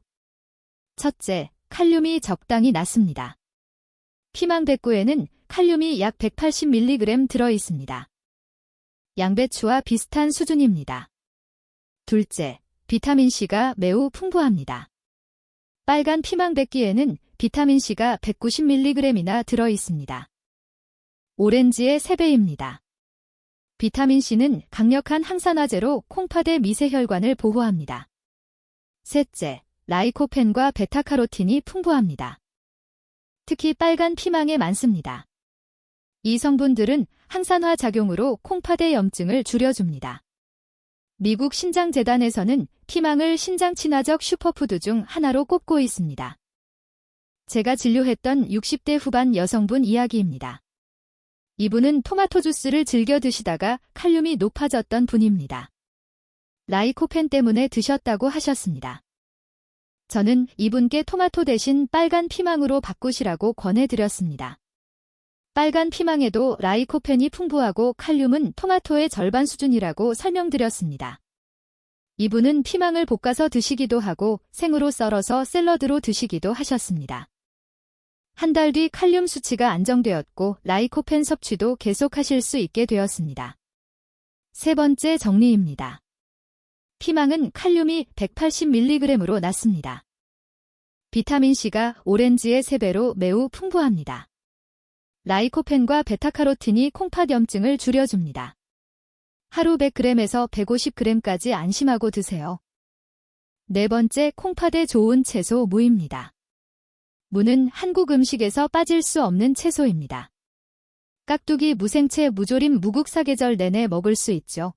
첫째, 칼륨이 적당히 낮습니다. 피망 100구에는 칼륨이 약 180mg 들어 있습니다. 양배추와 비슷한 수준입니다. 둘째, 비타민C가 매우 풍부합니다. 빨간 피망 100끼에는 비타민C가 190mg이나 들어 있습니다. 오렌지의 3배입니다. 비타민C는 강력한 항산화제로 콩팥의 미세혈관을 보호합니다. 셋째, 라이코펜과 베타카로틴이 풍부합니다. 특히 빨간 피망에 많습니다. 이 성분들은 항산화 작용으로 콩팥의 염증을 줄여줍니다. 미국 신장재단에서는 피망을 신장 친화적 슈퍼푸드 중 하나로 꼽고 있습니다. 제가 진료했던 60대 후반 여성분 이야기입니다. 이분은 토마토 주스를 즐겨 드시다가 칼륨이 높아졌던 분입니다. 라이코펜 때문에 드셨다고 하셨습니다. 저는 이분께 토마토 대신 빨간 피망으로 바꾸시라고 권해드렸습니다. 빨간 피망에도 라이코펜이 풍부하고 칼륨은 토마토의 절반 수준이라고 설명드렸습니다. 이분은 피망을 볶아서 드시기도 하고 생으로 썰어서 샐러드로 드시기도 하셨습니다. 한 달 뒤 칼륨 수치가 안정되었고 라이코펜 섭취도 계속하실 수 있게 되었습니다. 세 번째 정리입니다. 피망은 칼륨이 180mg으로 낮습니다. 비타민C가 오렌지의 3배로 매우 풍부합니다. 라이코펜과 베타카로틴이 콩팥 염증을 줄여줍니다. 하루 100g에서 150g까지 안심하고 드세요. 네 번째, 콩팥에 좋은 채소 무입니다. 무는 한국 음식에서 빠질 수 없는 채소입니다. 깍두기, 무생채, 무조림, 무국 사계절 내내 먹을 수 있죠.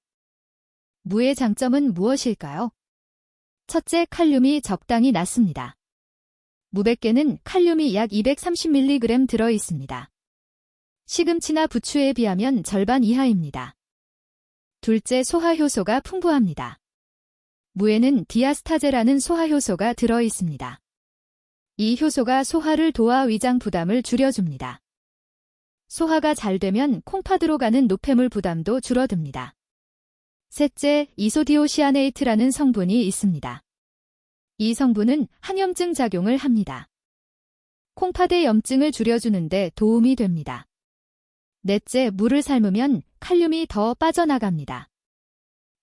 무의 장점은 무엇일까요? 첫째, 칼륨이 적당히 낮습니다. 무 100개는 칼륨이 약 230mg 들어 있습니다. 시금치나 부추에 비하면 절반 이하입니다. 둘째, 소화 효소가 풍부합니다. 무에는 디아스타제라는 소화 효소가 들어 있습니다. 이 효소가 소화를 도와 위장 부담을 줄여줍니다. 소화가 잘 되면 콩팥으로 가는 노폐물 부담도 줄어듭니다. 셋째, 이소디오시아네이트라는 성분이 있습니다. 이 성분은 항염증 작용을 합니다. 콩팥의 염증을 줄여주는데 도움이 됩니다. 넷째, 물을 삶으면 칼륨이 더 빠져나갑니다.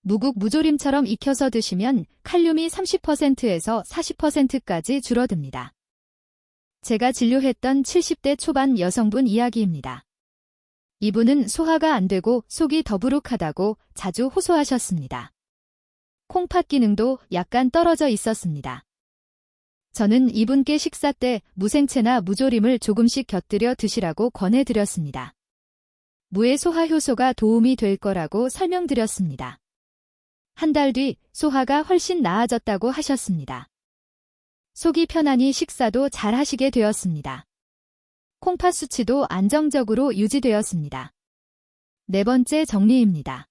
무국 무조림처럼 익혀서 드시면 칼륨이 30%에서 40%까지 줄어듭니다. 제가 진료했던 70대 초반 여성분 이야기입니다. 이분은 소화가 안 되고 속이 더부룩하다고 자주 호소하셨습니다. 콩팥 기능도 약간 떨어져 있었습니다. 저는 이분께 식사 때 무생채나 무조림을 조금씩 곁들여 드시라고 권해드렸습니다. 무의 소화 효소가 도움이 될 거라고 설명드렸습니다. 한 달 뒤 소화가 훨씬 나아졌다고 하셨습니다. 속이 편하니 식사도 잘 하시게 되었습니다. 콩팥 수치도 안정적으로 유지되었습니다. 네 번째 정리입니다.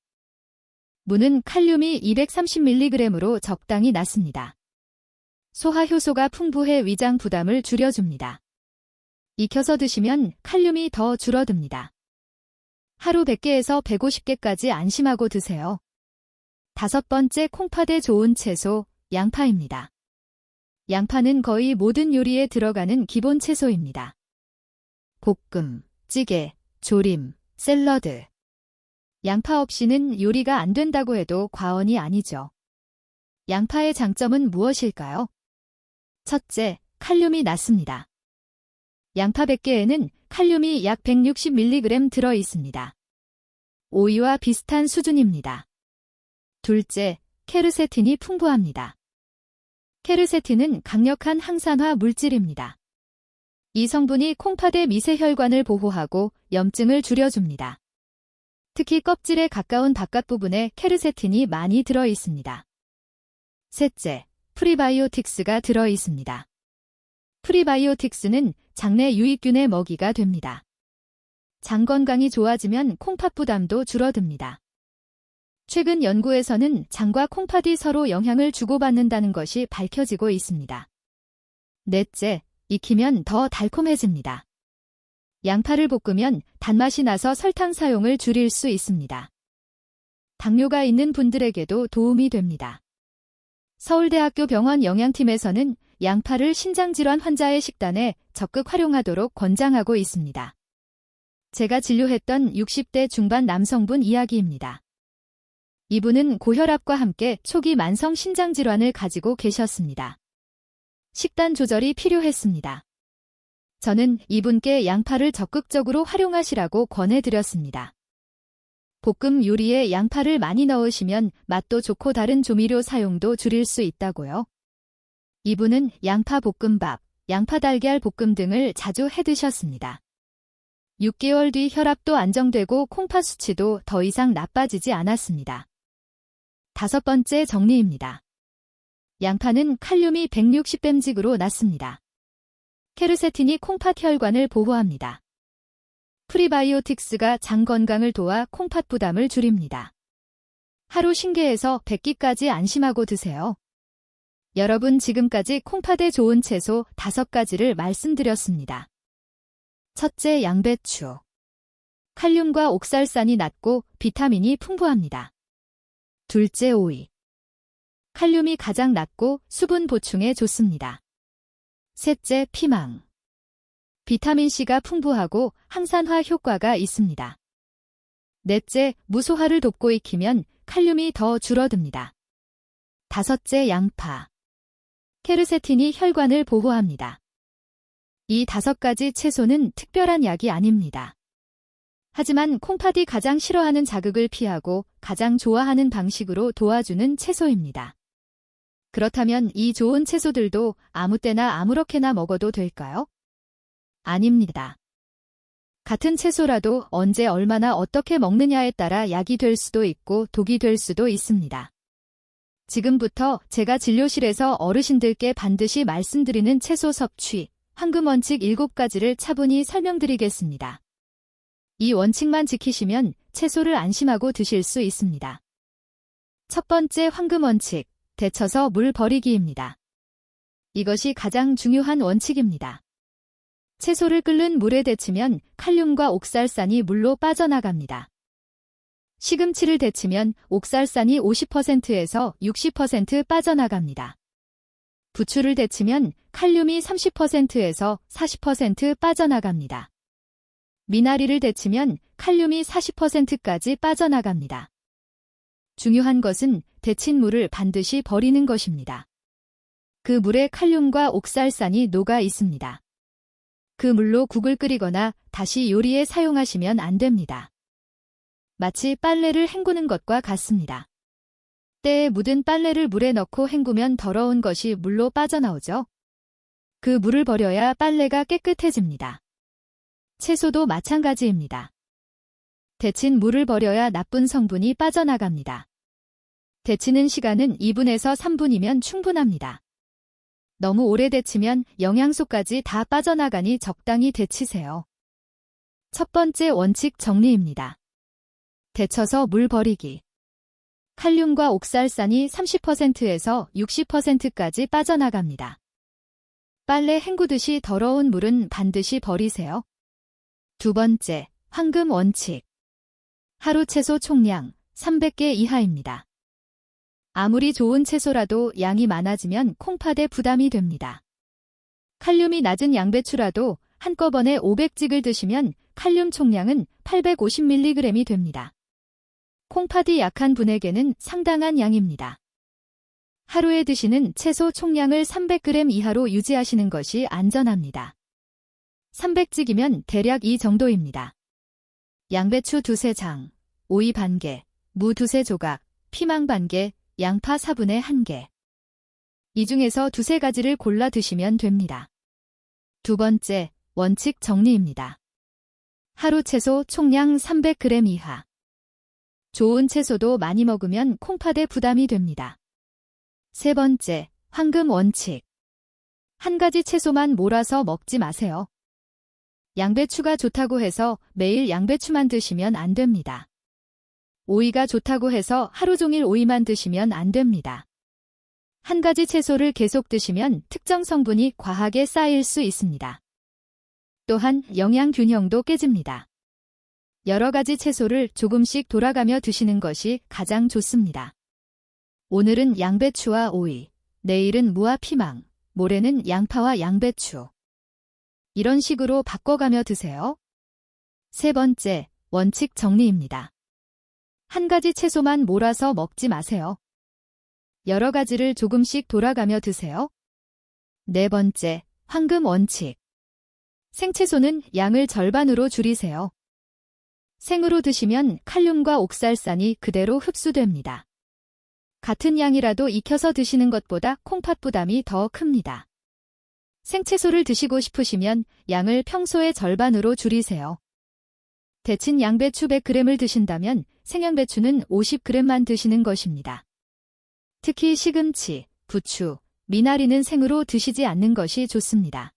무는 칼륨이 230mg으로 적당히 낮습니다. 소화 효소가 풍부해 위장 부담을 줄여줍니다. 익혀서 드시면 칼륨이 더 줄어듭니다. 하루 100개에서 150개까지 안심하고 드세요. 다섯 번째 콩팥에 좋은 채소, 양파입니다. 양파는 거의 모든 요리에 들어가는 기본 채소입니다. 볶음, 찌개, 조림, 샐러드. 양파 없이는 요리가 안 된다고 해도 과언이 아니죠. 양파의 장점은 무엇일까요? 첫째, 칼륨이 낮습니다. 양파 100개에는 칼륨이 약 160mg 들어 있습니다. 오이와 비슷한 수준입니다. 둘째, 케르세틴이 풍부합니다. 케르세틴은 강력한 항산화 물질입니다. 이 성분이 콩팥의 미세혈관을 보호하고 염증을 줄여줍니다. 특히 껍질에 가까운 바깥 부분에 케르세틴이 많이 들어 있습니다. 셋째, 프리바이오틱스가 들어 있습니다. 프리바이오틱스는 장내 유익균의 먹이가 됩니다. 장 건강이 좋아지면 콩팥 부담도 줄어듭니다. 최근 연구에서는 장과 콩팥이 서로 영향을 주고받는다는 것이 밝혀지고 있습니다. 넷째, 익히면 더 달콤해집니다. 양파를 볶으면 단맛이 나서 설탕 사용을 줄일 수 있습니다. 당뇨가 있는 분들에게도 도움이 됩니다. 서울대학교 병원 영양팀에서는 양파를 신장질환 환자의 식단에 적극 활용하도록 권장하고 있습니다. 제가 진료했던 60대 중반 남성분 이야기입니다. 이분은 고혈압과 함께 초기 만성 신장질환을 가지고 계셨습니다. 식단 조절이 필요했습니다. 저는 이분께 양파를 적극적으로 활용하시라고 권해드렸습니다. 볶음 요리에 양파를 많이 넣으시면 맛도 좋고 다른 조미료 사용도 줄일 수 있다고요. 이분은 양파 볶음밥, 양파 달걀 볶음 등을 자주 해드셨습니다. 6개월 뒤 혈압도 안정되고 콩팥 수치도 더 이상 나빠지지 않았습니다. 다섯 번째 정리입니다. 양파는 칼륨이 160mg으로 낮습니다. 케르세틴이 콩팥 혈관을 보호합니다. 프리바이오틱스가 장 건강을 도와 콩팥 부담을 줄입니다. 하루 50개에서 100끼까지 안심하고 드세요. 여러분, 지금까지 콩팥에 좋은 채소 5가지를 말씀드렸습니다. 첫째, 양배추. 칼륨과 옥살산이 낮고 비타민이 풍부합니다. 둘째, 오이. 칼륨이 가장 낮고 수분 보충에 좋습니다. 셋째, 피망. 비타민C가 풍부하고 항산화 효과가 있습니다. 넷째, 무소화를 돕고 익히면 칼륨이 더 줄어듭니다. 다섯째, 양파. 케르세틴이 혈관을 보호합니다. 이 5가지 채소는 특별한 약이 아닙니다. 하지만 콩팥이 가장 싫어하는 자극을 피하고 가장 좋아하는 방식으로 도와주는 채소입니다. 그렇다면 이 좋은 채소들도 아무 때나 아무렇게나 먹어도 될까요? 아닙니다. 같은 채소라도 언제 얼마나 어떻게 먹느냐에 따라 약이 될 수도 있고 독이 될 수도 있습니다. 지금부터 제가 진료실에서 어르신들께 반드시 말씀드리는 채소 섭취, 황금 원칙 7가지를 차분히 설명드리겠습니다. 이 원칙만 지키시면 채소를 안심하고 드실 수 있습니다. 첫 번째 황금 원칙, 데쳐서 물 버리기입니다. 이것이 가장 중요한 원칙입니다. 채소를 끓는 물에 데치면 칼륨과 옥살산이 물로 빠져나갑니다. 시금치를 데치면 옥살산이 50%에서 60% 빠져나갑니다. 부추를 데치면 칼륨이 30%에서 40% 빠져나갑니다. 미나리를 데치면 칼륨이 40%까지 빠져나갑니다. 중요한 것은 데친 물을 반드시 버리는 것입니다. 그 물에 칼륨과 옥살산이 녹아 있습니다. 그 물로 국을 끓이거나 다시 요리에 사용하시면 안 됩니다. 마치 빨래를 헹구는 것과 같습니다. 때에 묻은 빨래를 물에 넣고 헹구면 더러운 것이 물로 빠져나오죠. 그 물을 버려야 빨래가 깨끗해집니다. 채소도 마찬가지입니다. 데친 물을 버려야 나쁜 성분이 빠져나갑니다. 데치는 시간은 2분에서 3분이면 충분합니다. 너무 오래 데치면 영양소까지 다 빠져나가니 적당히 데치세요. 첫 번째 원칙 정리입니다. 데쳐서 물 버리기. 칼륨과 옥살산이 30%에서 60%까지 빠져나갑니다. 빨래 헹구듯이 더러운 물은 반드시 버리세요. 두 번째, 황금 원칙. 하루 채소 총량 300개 이하입니다. 아무리 좋은 채소라도 양이 많아지면 콩팥에 부담이 됩니다. 칼륨이 낮은 양배추라도 한꺼번에 500찍을 드시면 칼륨 총량은 850mg이 됩니다. 콩팥이 약한 분에게는 상당한 양입니다. 하루에 드시는 채소 총량을 300g 이하로 유지하시는 것이 안전합니다. 300찍이면 대략 이 정도입니다. 양배추 두세 장, 오이 반 개, 무 두세 조각, 피망 반 개, 양파 4분의 1개. 이 중에서 두세 가지를 골라 드시면 됩니다. 두 번째, 원칙 정리입니다. 하루 채소 총량 300g 이하. 좋은 채소도 많이 먹으면 콩팥에 부담이 됩니다. 세 번째, 황금 원칙. 한 가지 채소만 몰아서 먹지 마세요. 양배추가 좋다고 해서 매일 양배추만 드시면 안 됩니다. 오이가 좋다고 해서 하루 종일 오이만 드시면 안 됩니다. 한 가지 채소를 계속 드시면 특정 성분이 과하게 쌓일 수 있습니다. 또한 영양 균형도 깨집니다. 여러 가지 채소를 조금씩 돌아가며 드시는 것이 가장 좋습니다. 오늘은 양배추와 오이, 내일은 무와 피망, 모레는 양파와 양배추. 이런 식으로 바꿔가며 드세요. 세 번째, 원칙 정리입니다. 한 가지 채소만 몰아서 먹지 마세요. 여러 가지를 조금씩 돌아가며 드세요. 네 번째, 황금 원칙. 생채소는 양을 절반으로 줄이세요. 생으로 드시면 칼륨과 옥살산이 그대로 흡수됩니다. 같은 양이라도 익혀서 드시는 것보다 콩팥 부담이 더 큽니다. 생채소를 드시고 싶으시면 양을 평소의 절반으로 줄이세요. 데친 양배추 100g을 드신다면 생양배추는 50g만 드시는 것입니다. 특히 시금치, 부추, 미나리는 생으로 드시지 않는 것이 좋습니다.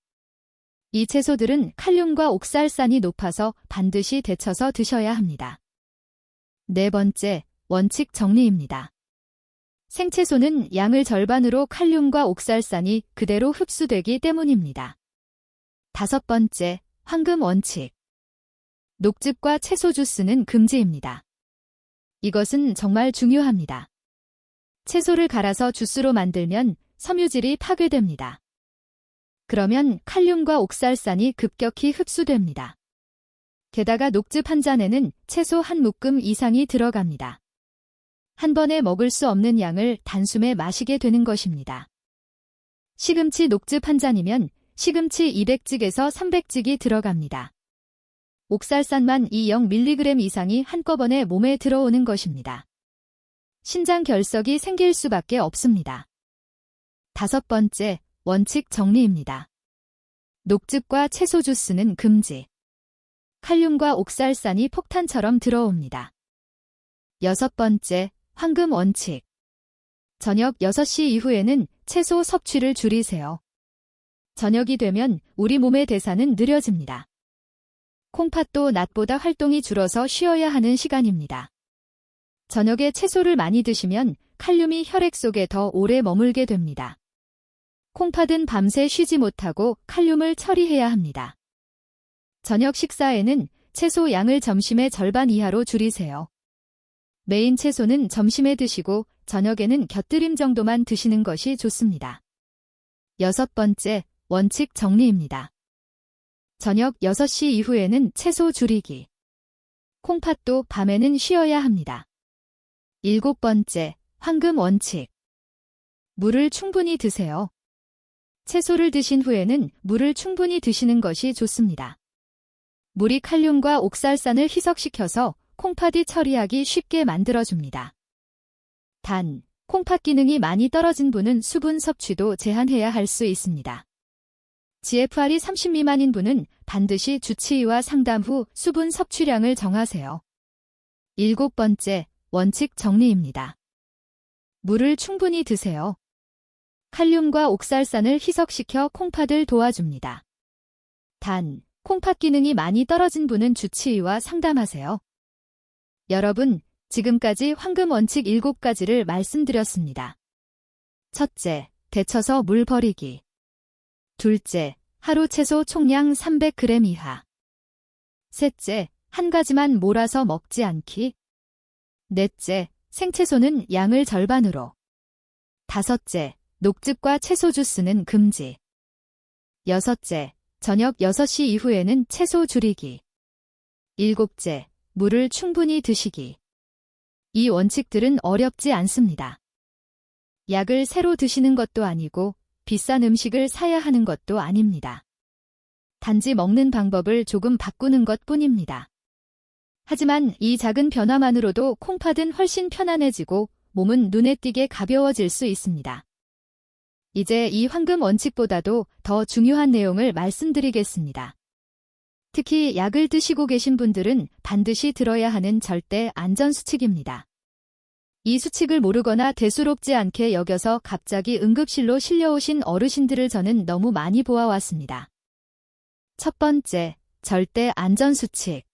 이 채소들은 칼륨과 옥살산이 높아서 반드시 데쳐서 드셔야 합니다. 네 번째, 원칙 정리입니다. 생채소는 양을 절반으로 칼륨과 옥살산이 그대로 흡수되기 때문입니다. 다섯 번째, 황금 원칙. 녹즙과 채소 주스는 금지입니다. 이것은 정말 중요합니다. 채소를 갈아서 주스로 만들면 섬유질이 파괴됩니다. 그러면 칼륨과 옥살산이 급격히 흡수됩니다. 게다가 녹즙 한 잔에는 채소 한 묶음 이상이 들어갑니다. 한 번에 먹을 수 없는 양을 단숨에 마시게 되는 것입니다. 시금치 녹즙 한 잔이면 시금치 200찍에서 300찍이 들어갑니다. 옥살산만 0mg 이상이 한꺼번에 몸에 들어오는 것입니다. 신장 결석이 생길 수밖에 없습니다. 다섯 번째, 원칙 정리입니다. 녹즙과 채소 주스는 금지. 칼륨과 옥살산이 폭탄처럼 들어옵니다. 여섯 번째, 황금 원칙. 저녁 6시 이후에는 채소 섭취를 줄이세요. 저녁이 되면 우리 몸의 대사는 느려집니다. 콩팥도 낮보다 활동이 줄어서 쉬어야 하는 시간입니다. 저녁에 채소를 많이 드시면 칼륨이 혈액 속에 더 오래 머물게 됩니다. 콩팥은 밤새 쉬지 못하고 칼륨을 처리해야 합니다. 저녁 식사에는 채소 양을 점심의 절반 이하로 줄이세요. 메인 채소는 점심에 드시고 저녁에는 곁들임 정도만 드시는 것이 좋습니다. 6번째, 원칙 정리입니다. 저녁 6시 이후에는 채소 줄이기. 콩팥도 밤에는 쉬어야 합니다. 7번째, 황금 원칙. 물을 충분히 드세요. 채소를 드신 후에는 물을 충분히 드시는 것이 좋습니다. 물이 칼륨과 옥살산을 희석시켜서 콩팥이 처리하기 쉽게 만들어줍니다. 단, 콩팥 기능이 많이 떨어진 분은 수분 섭취도 제한해야 할 수 있습니다. GFR이 30 미만인 분은 반드시 주치의와 상담 후 수분 섭취량을 정하세요. 7번째, 원칙 정리입니다. 물을 충분히 드세요. 칼륨과 옥살산을 희석시켜 콩팥을 도와줍니다. 단, 콩팥 기능이 많이 떨어진 분은 주치의와 상담하세요. 여러분, 지금까지 황금 원칙 7가지를 말씀드렸습니다. 첫째, 데쳐서 물 버리기. 둘째, 하루 채소 총량 300g 이하. 셋째, 한 가지만 몰아서 먹지 않기. 넷째, 생채소는 양을 절반으로. 다섯째, 녹즙과 채소 주스는 금지. 여섯째, 저녁 6시 이후에는 채소 줄이기. 일곱째, 물을 충분히 드시기. 이 원칙들은 어렵지 않습니다. 약을 새로 드시는 것도 아니고 비싼 음식을 사야 하는 것도 아닙니다. 단지 먹는 방법을 조금 바꾸는 것뿐입니다. 하지만 이 작은 변화만으로도 콩팥은 훨씬 편안해지고 몸은 눈에 띄게 가벼워질 수 있습니다. 이제 이 황금 원칙보다도 더 중요한 내용을 말씀드리겠습니다. 특히 약을 드시고 계신 분들은 반드시 들어야 하는 절대 안전수칙입니다. 이 수칙을 모르거나 대수롭지 않게 여겨서 갑자기 응급실로 실려오신 어르신들을 저는 너무 많이 보아왔습니다. 첫 번째, 절대 안전수칙.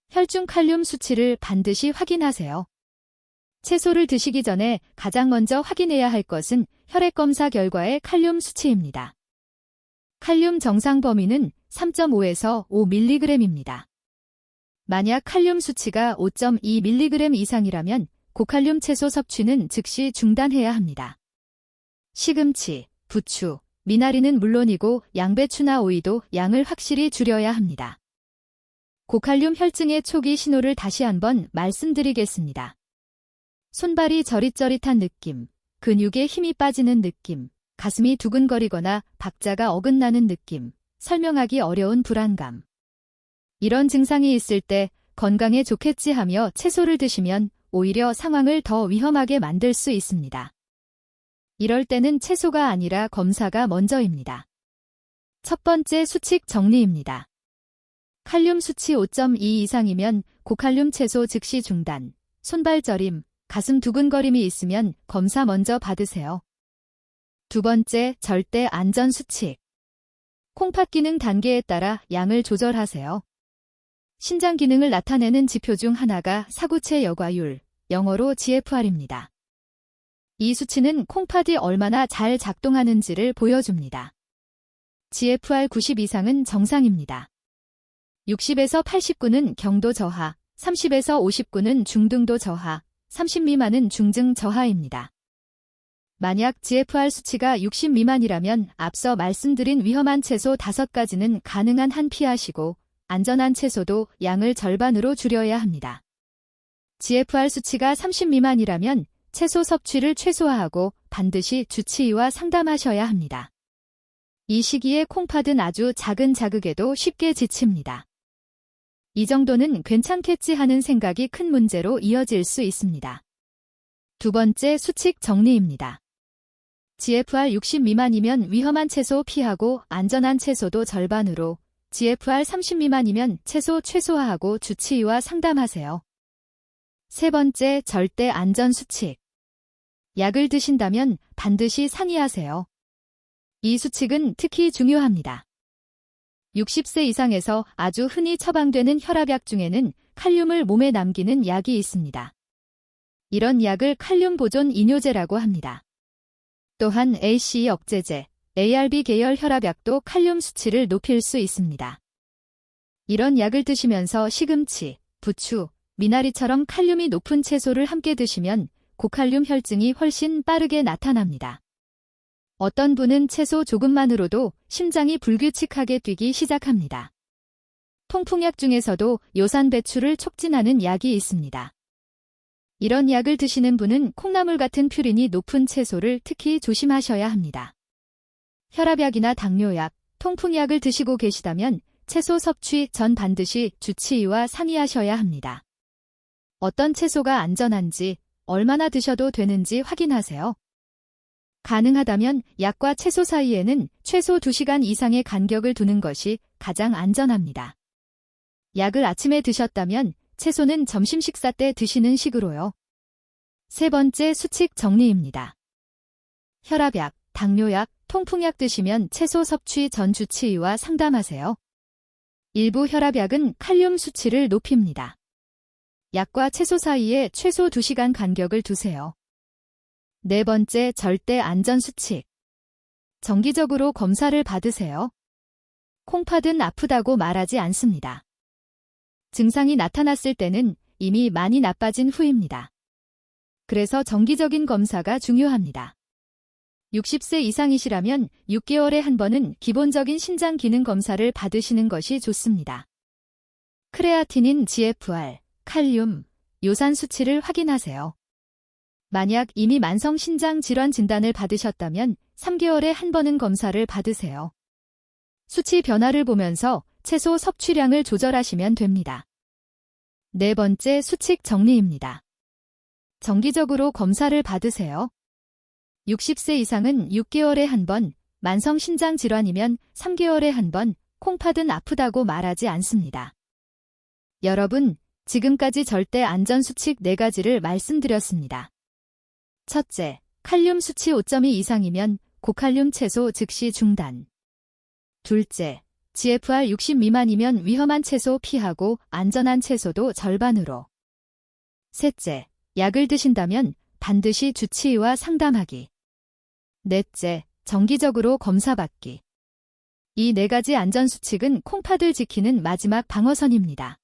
혈중 칼륨 수치를 반드시 확인하세요. 채소를 드시기 전에 가장 먼저 확인해야 할 것은 혈액검사 결과의 칼륨 수치입니다. 칼륨 정상 범위는 3.5에서 5mg입니다. 만약 칼륨 수치가 5.2mg 이상이라면 고칼륨 채소 섭취는 즉시 중단해야 합니다. 시금치, 부추, 미나리는 물론이고 양배추나 오이도 양을 확실히 줄여야 합니다. 고칼륨 혈증의 초기 신호를 다시 한번 말씀드리겠습니다. 손발이 저릿저릿한 느낌, 근육에 힘이 빠지는 느낌, 가슴이 두근거리거나 박자가 어긋나는 느낌, 설명하기 어려운 불안감. 이런 증상이 있을 때 건강에 좋겠지 하며 채소를 드시면 오히려 상황을 더 위험하게 만들 수 있습니다. 이럴 때는 채소가 아니라 검사가 먼저입니다. 첫 번째 수칙 정리입니다. 칼륨 수치 5.2 이상이면 고칼륨 채소 즉시 중단, 손발 저림, 가슴 두근거림이 있으면 검사 먼저 받으세요. 두 번째, 절대 안전 수칙. 콩팥 기능 단계에 따라 양을 조절하세요. 신장 기능을 나타내는 지표 중 하나가 사구체 여과율, 영어로 GFR입니다. 이 수치는 콩팥이 얼마나 잘 작동하는지를 보여줍니다. GFR 90 이상은 정상입니다. 60에서 89는 경도 저하, 30에서 59는 중등도 저하, 30 미만은 중증 저하입니다. 만약 GFR 수치가 60 미만이라면 앞서 말씀드린 위험한 채소 5가지는 가능한 한 피하시고 안전한 채소도 양을 절반으로 줄여야 합니다. GFR 수치가 30 미만이라면 채소 섭취를 최소화하고 반드시 주치의와 상담하셔야 합니다. 이 시기에 콩팥은 아주 작은 자극에도 쉽게 지칩니다. 이 정도는 괜찮겠지 하는 생각이 큰 문제로 이어질 수 있습니다. 두 번째 수칙 정리입니다. GFR 60 미만이면 위험한 채소 피하고 안전한 채소도 절반으로, GFR 30 미만이면 채소 최소화하고 주치의와 상담하세요. 세 번째 절대 안전 수칙. 약을 드신다면 반드시 상의하세요. 이 수칙은 특히 중요합니다. 60세 이상에서 아주 흔히 처방되는 혈압약 중에는 칼륨을 몸에 남기는 약이 있습니다. 이런 약을 칼륨 보존 이뇨제라고 합니다. 또한 ACE 억제제, ARB 계열 혈압약도 칼륨 수치를 높일 수 있습니다. 이런 약을 드시면서 시금치, 부추, 미나리처럼 칼륨이 높은 채소를 함께 드시면 고칼륨 혈증이 훨씬 빠르게 나타납니다. 어떤 분은 채소 조금만으로도 심장이 불규칙하게 뛰기 시작합니다. 통풍약 중에서도 요산 배출을 촉진하는 약이 있습니다. 이런 약을 드시는 분은 콩나물 같은 퓨린이 높은 채소를 특히 조심하셔야 합니다. 혈압약이나 당뇨약, 통풍약을 드시고 계시다면 채소 섭취 전 반드시 주치의와 상의하셔야 합니다. 어떤 채소가 안전한지, 얼마나 드셔도 되는지 확인하세요. 가능하다면 약과 채소 사이에는 최소 2시간 이상의 간격을 두는 것이 가장 안전합니다. 약을 아침에 드셨다면 채소는 점심 식사 때 드시는 식으로요. 세 번째 수칙 정리입니다. 혈압약, 당뇨약, 통풍약 드시면 채소 섭취 전 주치의와 상담하세요. 일부 혈압약은 칼륨 수치를 높입니다. 약과 채소 사이에 최소 2시간 간격을 두세요. 네 번째 절대 안전 수칙. 정기적으로 검사를 받으세요. 콩팥은 아프다고 말하지 않습니다. 증상이 나타났을 때는 이미 많이 나빠진 후입니다. 그래서 정기적인 검사가 중요합니다. 60세 이상이시라면 6개월에 한 번은 기본적인 신장 기능 검사를 받으시는 것이 좋습니다. 크레아티닌, GFR, 칼륨, 요산 수치를 확인하세요. 만약 이미 만성 신장 질환 진단을 받으셨다면 3개월에 한 번은 검사를 받으세요. 수치 변화를 보면서 채소 섭취량을 조절하시면 됩니다. 네 번째 수칙 정리입니다. 정기적으로 검사를 받으세요. 60세 이상은 6개월에 한 번, 만성 신장 질환이면 3개월에 한 번, 콩팥은 아프다고 말하지 않습니다. 여러분, 지금까지 절대 안전 수칙 4가지를 말씀드렸습니다. 첫째, 칼륨 수치 5.2 이상이면 고칼륨 채소 즉시 중단. 둘째, GFR 60 미만이면 위험한 채소 피하고 안전한 채소도 절반으로. 셋째, 약을 드신다면 반드시 주치의와 상담하기. 넷째, 정기적으로 검사받기. 이 4가지 안전수칙은 콩팥을 지키는 마지막 방어선입니다.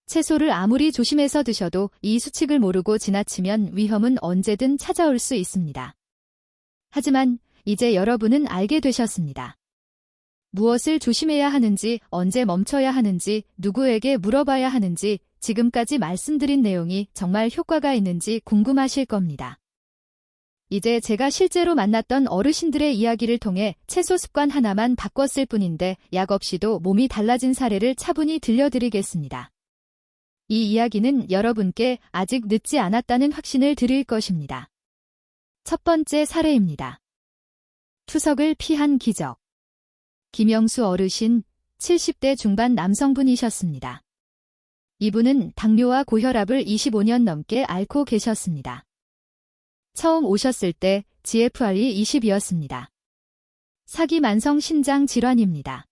채소를 아무리 조심해서 드셔도 이 수칙을 모르고 지나치면 위험은 언제든 찾아올 수 있습니다. 하지만 이제 여러분은 알게 되셨습니다. 무엇을 조심해야 하는지, 언제 멈춰야 하는지, 누구에게 물어봐야 하는지, 지금까지 말씀드린 내용이 정말 효과가 있는지 궁금하실 겁니다. 이제 제가 실제로 만났던 어르신들의 이야기를 통해 채소 습관 하나만 바꿨을 뿐인데 약 없이도 몸이 달라진 사례를 차분히 들려드리겠습니다. 이 이야기는 여러분께 아직 늦지 않았다는 확신을 드릴 것입니다. 첫 번째 사례입니다. 투석을 피한 기적. 김영수 어르신, 70대 중반 남성분이셨습니다. 이분은 당뇨와 고혈압을 25년 넘게 앓고 계셨습니다. 처음 오셨을 때 GFR이 20이었습니다. 사기 만성 신장 질환입니다.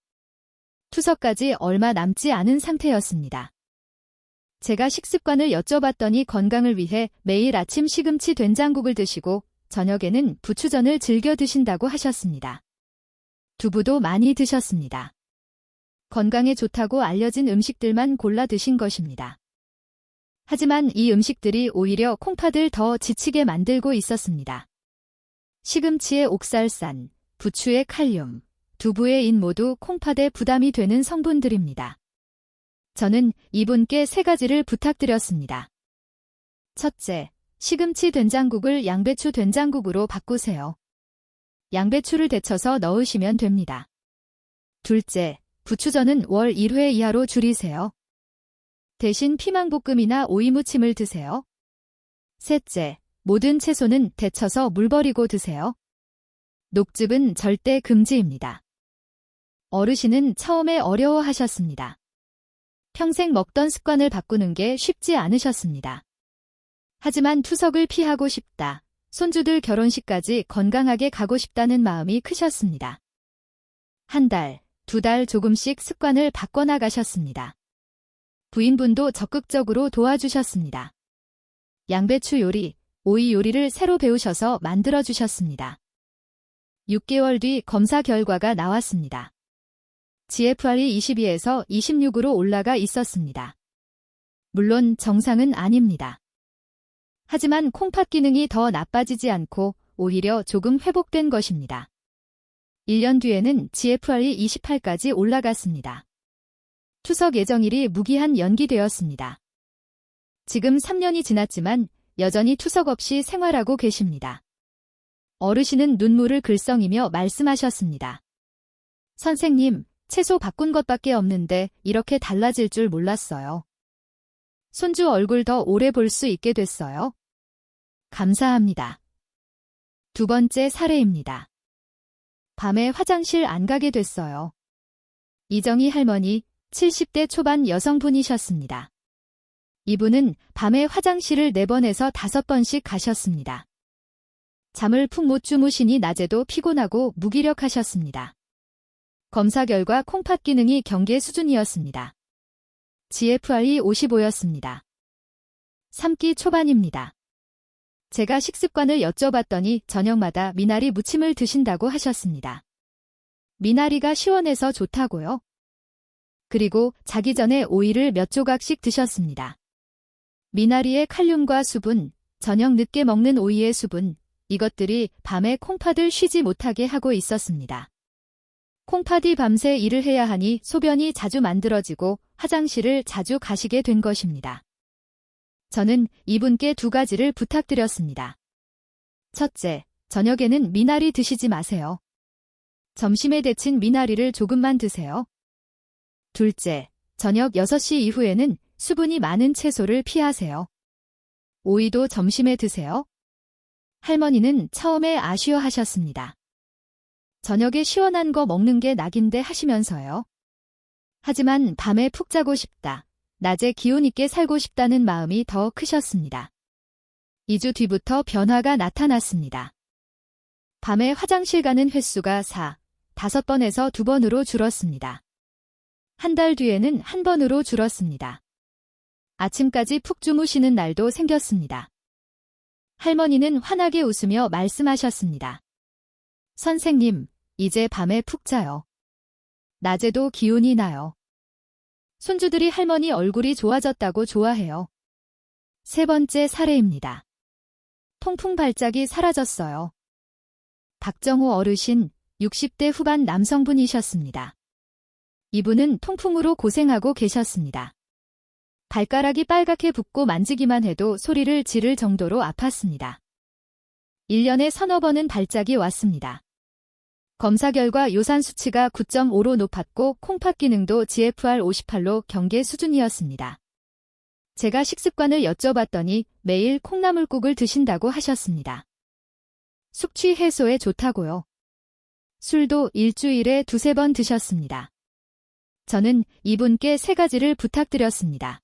투석까지 얼마 남지 않은 상태였습니다. 제가 식습관을 여쭤봤더니 건강을 위해 매일 아침 시금치 된장국을 드시고 저녁에는 부추전을 즐겨 드신다고 하셨습니다. 두부도 많이 드셨습니다. 건강에 좋다고 알려진 음식들만 골라 드신 것입니다. 하지만 이 음식들이 오히려 콩팥을 더 지치게 만들고 있었습니다. 시금치의 옥살산, 부추의 칼륨, 두부의 인 모두 콩팥에 부담이 되는 성분들입니다. 저는 이분께 3가지를 부탁드렸습니다. 첫째, 시금치 된장국을 양배추 된장국으로 바꾸세요. 양배추를 데쳐서 넣으시면 됩니다. 둘째, 부추전은 월 1회 이하로 줄이세요. 대신 피망볶음이나 오이무침을 드세요. 셋째, 모든 채소는 데쳐서 물 버리고 드세요. 녹즙은 절대 금지입니다. 어르신은 처음에 어려워하셨습니다. 평생 먹던 습관을 바꾸는 게 쉽지 않으셨습니다. 하지만 투석을 피하고 싶다, 손주들 결혼식까지 건강하게 가고 싶다는 마음이 크셨습니다. 1달, 2달 조금씩 습관을 바꿔나가셨습니다. 부인분도 적극적으로 도와주셨습니다. 양배추 요리, 오이 요리를 새로 배우셔서 만들어주셨습니다. 6개월 뒤 검사 결과가 나왔습니다. GFR이 22에서 26으로 올라가 있었습니다. 물론 정상은 아닙니다. 하지만 콩팥 기능이 더 나빠지지 않고 오히려 조금 회복된 것입니다. 1년 뒤에는 GFR이 28까지 올라갔습니다. 추석 예정일이 무기한 연기되었습니다. 지금 3년이 지났지만 여전히 투석 없이 생활하고 계십니다. 어르신은 눈물을 글썽이며 말씀하셨습니다. 선생님, 채소 바꾼 것밖에 없는데 이렇게 달라질 줄 몰랐어요. 손주 얼굴 더 오래 볼 수 있게 됐어요. 감사합니다. 두 번째 사례입니다. 밤에 화장실 안 가게 됐어요. 이정희 할머니, 70대 초반 여성분이셨습니다. 이분은 밤에 화장실을 4번에서 5번씩 가셨습니다. 잠을 푹 못 주무시니 낮에도 피곤하고 무기력하셨습니다. 검사 결과 콩팥 기능이 경계 수준이었습니다. GFR이 55였습니다. 3기 초반입니다. 제가 식습관을 여쭤봤더니 저녁마다 미나리 무침을 드신다고 하셨습니다. 미나리가 시원해서 좋다고요? 그리고 자기 전에 오이를 몇 조각씩 드셨습니다. 미나리의 칼륨과 수분, 저녁 늦게 먹는 오이의 수분, 이것들이 밤에 콩팥을 쉬지 못하게 하고 있었습니다. 콩팥이 밤새 일을 해야 하니 소변이 자주 만들어지고 화장실을 자주 가시게 된 것입니다. 저는 이분께 2가지를 부탁드렸습니다. 첫째, 저녁에는 미나리 드시지 마세요. 점심에 데친 미나리를 조금만 드세요. 둘째, 저녁 6시 이후에는 수분이 많은 채소를 피하세요. 오이도 점심에 드세요. 할머니는 처음에 아쉬워하셨습니다. 저녁에 시원한 거 먹는 게 낙인데 하시면서요. 하지만 밤에 푹 자고 싶다, 낮에 기운 있게 살고 싶다는 마음이 더 크셨습니다. 2주 뒤부터 변화가 나타났습니다. 밤에 화장실 가는 횟수가 5번에서 2번으로 줄었습니다. 한 달 뒤에는 1번으로 줄었습니다. 아침까지 푹 주무시는 날도 생겼습니다. 할머니는 환하게 웃으며 말씀하셨습니다. 선생님, 이제 밤에 푹 자요. 낮에도 기운이 나요. 손주들이 할머니 얼굴이 좋아졌다고 좋아해요. 3번째 사례입니다. 통풍 발작이 사라졌어요. 박정호 어르신, 60대 후반 남성분이셨습니다. 이분은 통풍으로 고생하고 계셨습니다. 발가락이 빨갛게 붓고 만지기만 해도 소리를 지를 정도로 아팠습니다. 1년에 서너 번은 발작이 왔습니다. 검사 결과 요산 수치가 9.5로 높았고 콩팥 기능도 GFR 58로 경계 수준이었습니다. 제가 식습관을 여쭤봤더니 매일 콩나물국을 드신다고 하셨습니다. 숙취 해소에 좋다고요. 술도 일주일에 2-3번 드셨습니다. 저는 이분께 3가지를 부탁드렸습니다.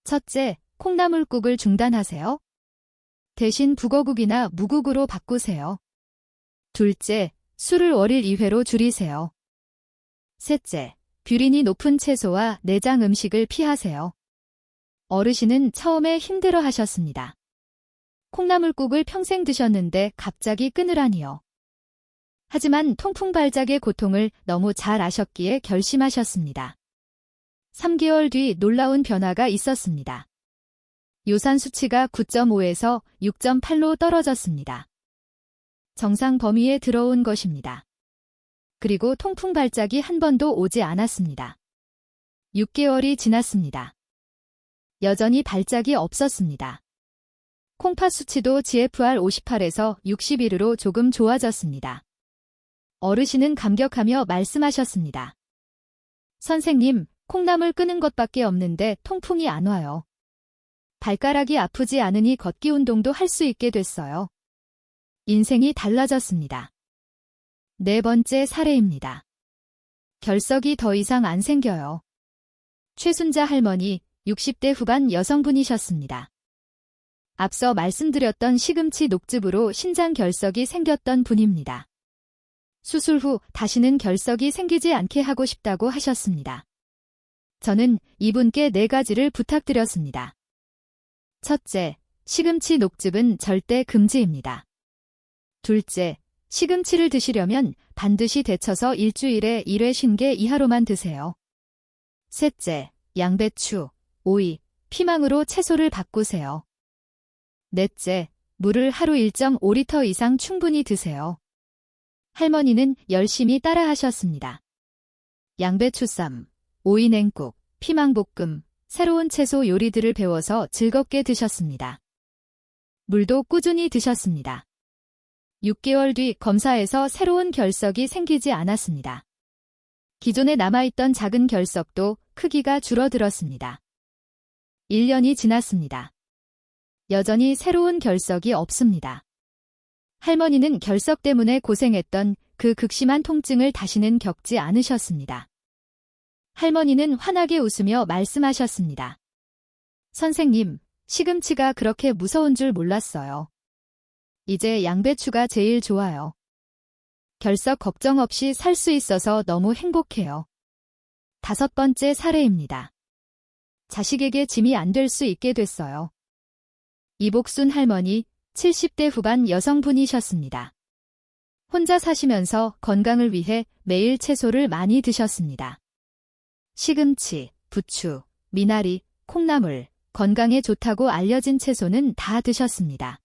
첫째, 콩나물국을 중단하세요. 대신 북어국이나 무국으로 바꾸세요. 둘째, 술을 월일 2회로 줄이세요. 셋째, 뷰린이 높은 채소와 내장 음식을 피하세요. 어르신은 처음에 힘들어 하셨습니다. 콩나물국을 평생 드셨는데 갑자기 끊으라니요. 하지만 통풍 발작의 고통을 너무 잘 아셨기에 결심하셨습니다. 3개월 뒤 놀라운 변화가 있었습니다. 요산 수치가 9.5에서 6.8로 떨어졌습니다. 정상 범위에 들어온 것입니다. 그리고 통풍 발작이 한 번도 오지 않았습니다. 6개월이 지났습니다. 여전히 발작이 없었습니다. 콩팥 수치도 GFR 58에서 61으로 조금 좋아졌습니다. 어르신은 감격하며 말씀하셨습니다. 선생님, 콩나물 끄는 것밖에 없는데 통풍이 안 와요. 발가락이 아프지 않으니 걷기 운동도 할 수 있게 됐어요. 인생이 달라졌습니다. 4번째 사례입니다. 결석이 더 이상 안 생겨요. 최순자 할머니, 60대 후반 여성분이셨습니다. 앞서 말씀드렸던 시금치 녹즙으로 신장 결석이 생겼던 분입니다. 수술 후 다시는 결석이 생기지 않게 하고 싶다고 하셨습니다. 저는 이분께 4가지를 부탁드렸습니다. 첫째, 시금치 녹즙은 절대 금지입니다. 둘째, 시금치를 드시려면 반드시 데쳐서 일주일에 1회 50개 이하로만 드세요. 셋째, 양배추, 오이, 피망으로 채소를 바꾸세요. 넷째, 물을 하루 1.5리터 이상 충분히 드세요. 할머니는 열심히 따라하셨습니다. 양배추쌈, 오이 냉국, 피망볶음, 새로운 채소 요리들을 배워서 즐겁게 드셨습니다. 물도 꾸준히 드셨습니다. 6개월 뒤 검사에서 새로운 결석이 생기지 않았습니다. 기존에 남아있던 작은 결석도 크기가 줄어들었습니다. 1년이 지났습니다. 여전히 새로운 결석이 없습니다. 할머니는 결석 때문에 고생했던 그 극심한 통증을 다시는 겪지 않으셨습니다. 할머니는 환하게 웃으며 말씀하셨습니다. 선생님, 시금치가 그렇게 무서운 줄 몰랐어요. 이제 양배추가 제일 좋아요. 결석 걱정 없이 살 수 있어서 너무 행복해요. 5번째 사례입니다. 자식에게 짐이 안 될 수 있게 됐어요. 이복순 할머니, 70대 후반 여성분이셨습니다. 혼자 사시면서 건강을 위해 매일 채소를 많이 드셨습니다. 시금치, 부추, 미나리, 콩나물, 건강에 좋다고 알려진 채소는 다 드셨습니다.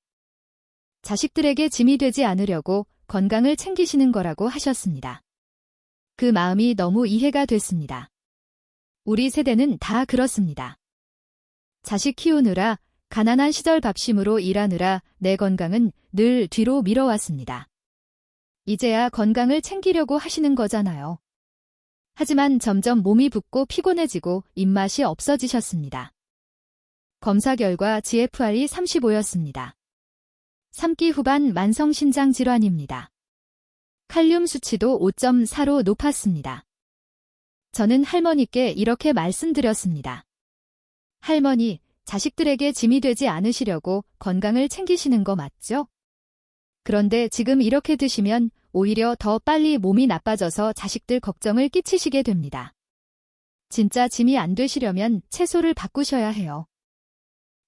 자식들에게 짐이 되지 않으려고 건강을 챙기시는 거라고 하셨습니다. 그 마음이 너무 이해가 됐습니다. 우리 세대는 다 그렇습니다. 자식 키우느라, 가난한 시절 밥심으로 일하느라 내 건강은 늘 뒤로 미뤄왔습니다. 이제야 건강을 챙기려고 하시는 거잖아요. 하지만 점점 몸이 붓고 피곤해지고 입맛이 없어지셨습니다. 검사 결과 GFR이 35였습니다. 3기 후반 만성신장 질환입니다. 칼륨 수치도 5.4로 높았습니다. 저는 할머니께 이렇게 말씀드렸습니다. 할머니, 자식들에게 짐이 되지 않으시려고 건강을 챙기시는 거 맞죠? 그런데 지금 이렇게 드시면 오히려 더 빨리 몸이 나빠져서 자식들 걱정을 끼치시게 됩니다. 진짜 짐이 안 되시려면 채소를 바꾸셔야 해요.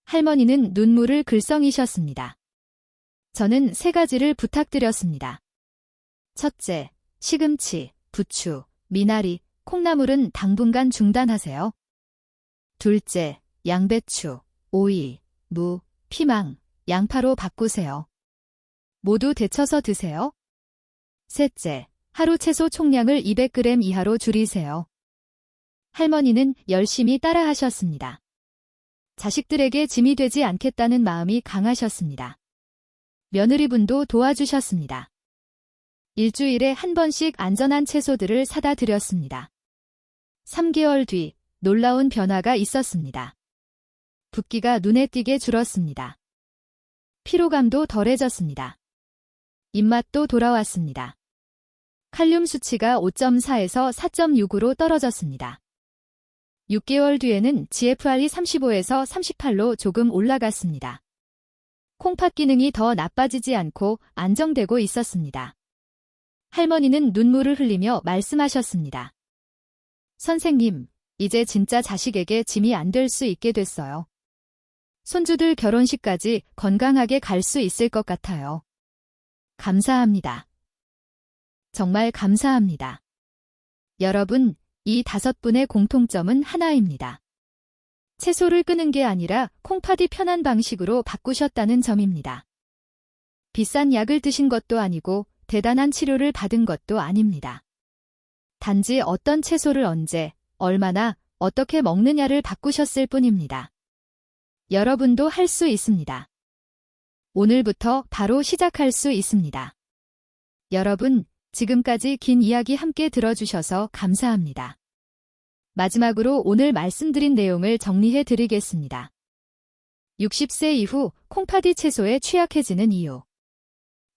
할머니는 눈물을 글썽이셨습니다. 저는 3가지를 부탁드렸습니다. 첫째, 시금치, 부추, 미나리, 콩나물은 당분간 중단하세요. 둘째, 양배추, 오이, 무, 피망, 양파로 바꾸세요. 모두 데쳐서 드세요. 셋째, 하루 채소 총량을 200g 이하로 줄이세요. 할머니는 열심히 따라하셨습니다. 자식들에게 짐이 되지 않겠다는 마음이 강하셨습니다. 며느리분도 도와주셨습니다. 일주일에 한 번씩 안전한 채소들을 사다 드렸습니다. 3개월 뒤 놀라운 변화가 있었습니다. 붓기가 눈에 띄게 줄었습니다. 피로감도 덜해졌습니다. 입맛도 돌아왔습니다. 칼륨 수치가 5.4에서 4.6으로 떨어졌습니다. 6개월 뒤에는 GFR이 35에서 38로 조금 올라갔습니다. 콩팥 기능이 더 나빠지지 않고 안정되고 있었습니다. 할머니는 눈물을 흘리며 말씀하셨습니다. 선생님, 이제 진짜 자식에게 짐이 안 될 수 있게 됐어요. 손주들 결혼식까지 건강하게 갈 수 있을 것 같아요. 감사합니다. 정말 감사합니다. 여러분, 이 5분의 공통점은 하나입니다. 채소를 끄는 게 아니라 콩팥이 편한 방식으로 바꾸셨다는 점입니다. 비싼 약을 드신 것도 아니고 대단한 치료를 받은 것도 아닙니다. 단지 어떤 채소를 언제, 얼마나, 어떻게 먹느냐를 바꾸셨을 뿐입니다. 여러분도 할 수 있습니다. 오늘부터 바로 시작할 수 있습니다. 여러분, 지금까지 긴 이야기 함께 들어주셔서 감사합니다. 마지막으로 오늘 말씀드린 내용을 정리해 드리겠습니다. 60세 이후 콩팥이 채소에 취약해지는 이유.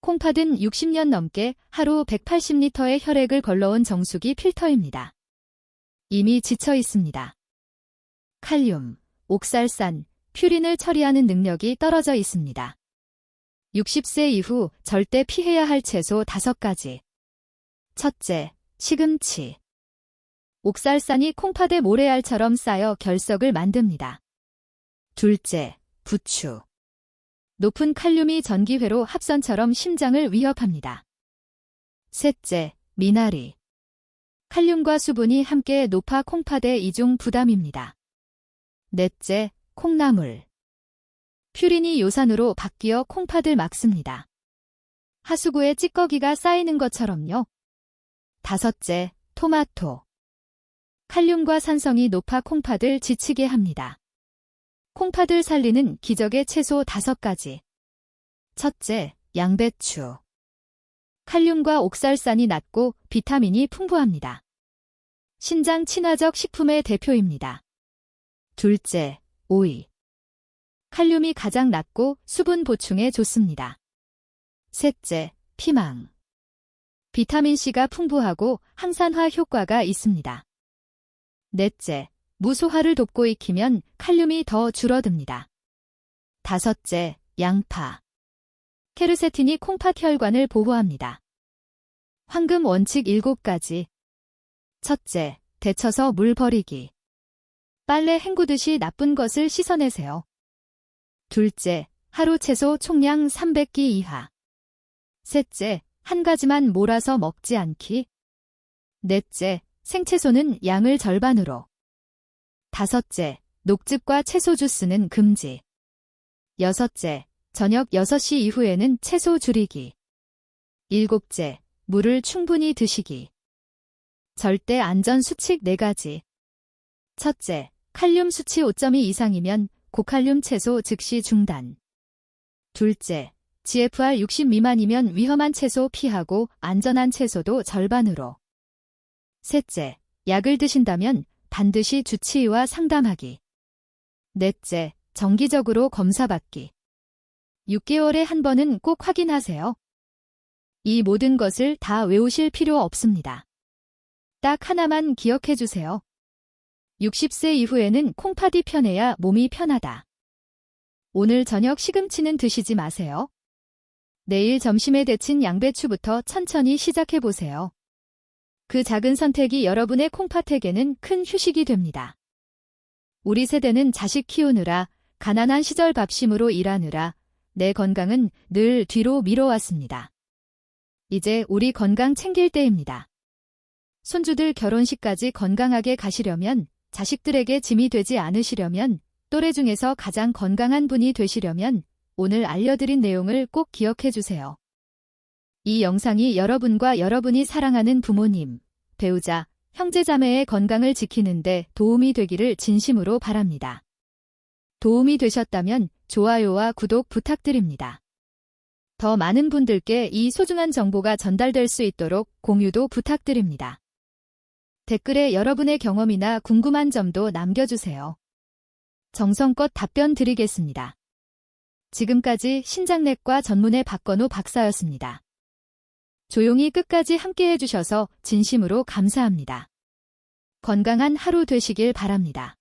콩팥은 60년 넘게 하루 180리터의 혈액을 걸러온 정수기 필터입니다. 이미 지쳐 있습니다. 칼륨, 옥살산, 퓨린을 처리하는 능력이 떨어져 있습니다. 60세 이후 절대 피해야 할 채소 5가지. 첫째, 시금치. 옥살산이 콩팥의 모래알처럼 쌓여 결석을 만듭니다. 둘째, 부추. 높은 칼륨이 전기회로 합선처럼 심장을 위협합니다. 셋째, 미나리. 칼륨과 수분이 함께 높아 콩팥의 이중 부담입니다. 넷째, 콩나물. 퓨린이 요산으로 바뀌어 콩팥을 막습니다. 하수구에 찌꺼기가 쌓이는 것처럼요. 5째, 토마토. 칼륨과 산성이 높아 콩팥을 지치게 합니다. 콩팥을 살리는 기적의 채소 5가지. 첫째, 양배추. 칼륨과 옥살산이 낮고 비타민이 풍부합니다. 신장 친화적 식품의 대표입니다. 둘째, 오이. 칼륨이 가장 낮고 수분 보충에 좋습니다. 셋째, 피망. 비타민C가 풍부하고 항산화 효과가 있습니다. 넷째, 무소화를 돕고 익히면 칼륨이 더 줄어듭니다. 5째, 양파. 케르세틴이 콩팥 혈관을 보호합니다. 황금 원칙 7가지. 첫째, 데쳐서 물 버리기. 빨래 헹구듯이 나쁜 것을 씻어내세요. 둘째, 하루 채소 총량 300끼 이하. 셋째, 한 가지만 몰아서 먹지 않기. 넷째, 생채소는 양을 절반으로. 5째, 녹즙과 채소 주스는 금지. 6째, 저녁 6시 이후에는 채소 줄이기. 7째, 물을 충분히 드시기. 절대 안전 수칙 4가지. 첫째, 칼륨 수치 5.2 이상이면 고칼륨 채소 즉시 중단. 둘째, GFR 60 미만이면 위험한 채소 피하고 안전한 채소도 절반으로. 셋째, 약을 드신다면 반드시 주치의와 상담하기. 넷째, 정기적으로 검사받기. 6개월에 한 번은 꼭 확인하세요. 이 모든 것을 다 외우실 필요 없습니다. 딱 하나만 기억해 주세요. 60세 이후에는 콩팥이 편해야 몸이 편하다. 오늘 저녁 시금치는 드시지 마세요. 내일 점심에 데친 양배추부터 천천히 시작해 보세요. 그 작은 선택이 여러분의 콩팥에게는 큰 휴식이 됩니다. 우리 세대는 자식 키우느라, 가난한 시절 밥심으로 일하느라 내 건강은 늘 뒤로 미뤄왔습니다. 이제 우리 건강 챙길 때입니다. 손주들 결혼식까지 건강하게 가시려면, 자식들에게 짐이 되지 않으시려면, 또래 중에서 가장 건강한 분이 되시려면 오늘 알려드린 내용을 꼭 기억해 주세요. 이 영상이 여러분과 여러분이 사랑하는 부모님, 배우자, 형제자매의 건강을 지키는데 도움이 되기를 진심으로 바랍니다. 도움이 되셨다면 좋아요와 구독 부탁드립니다. 더 많은 분들께 이 소중한 정보가 전달될 수 있도록 공유도 부탁드립니다. 댓글에 여러분의 경험이나 궁금한 점도 남겨주세요. 정성껏 답변 드리겠습니다. 지금까지 신장내과 전문의 박건우 박사였습니다. 조용히 끝까지 함께 해주셔서 진심으로 감사합니다. 건강한 하루 되시길 바랍니다.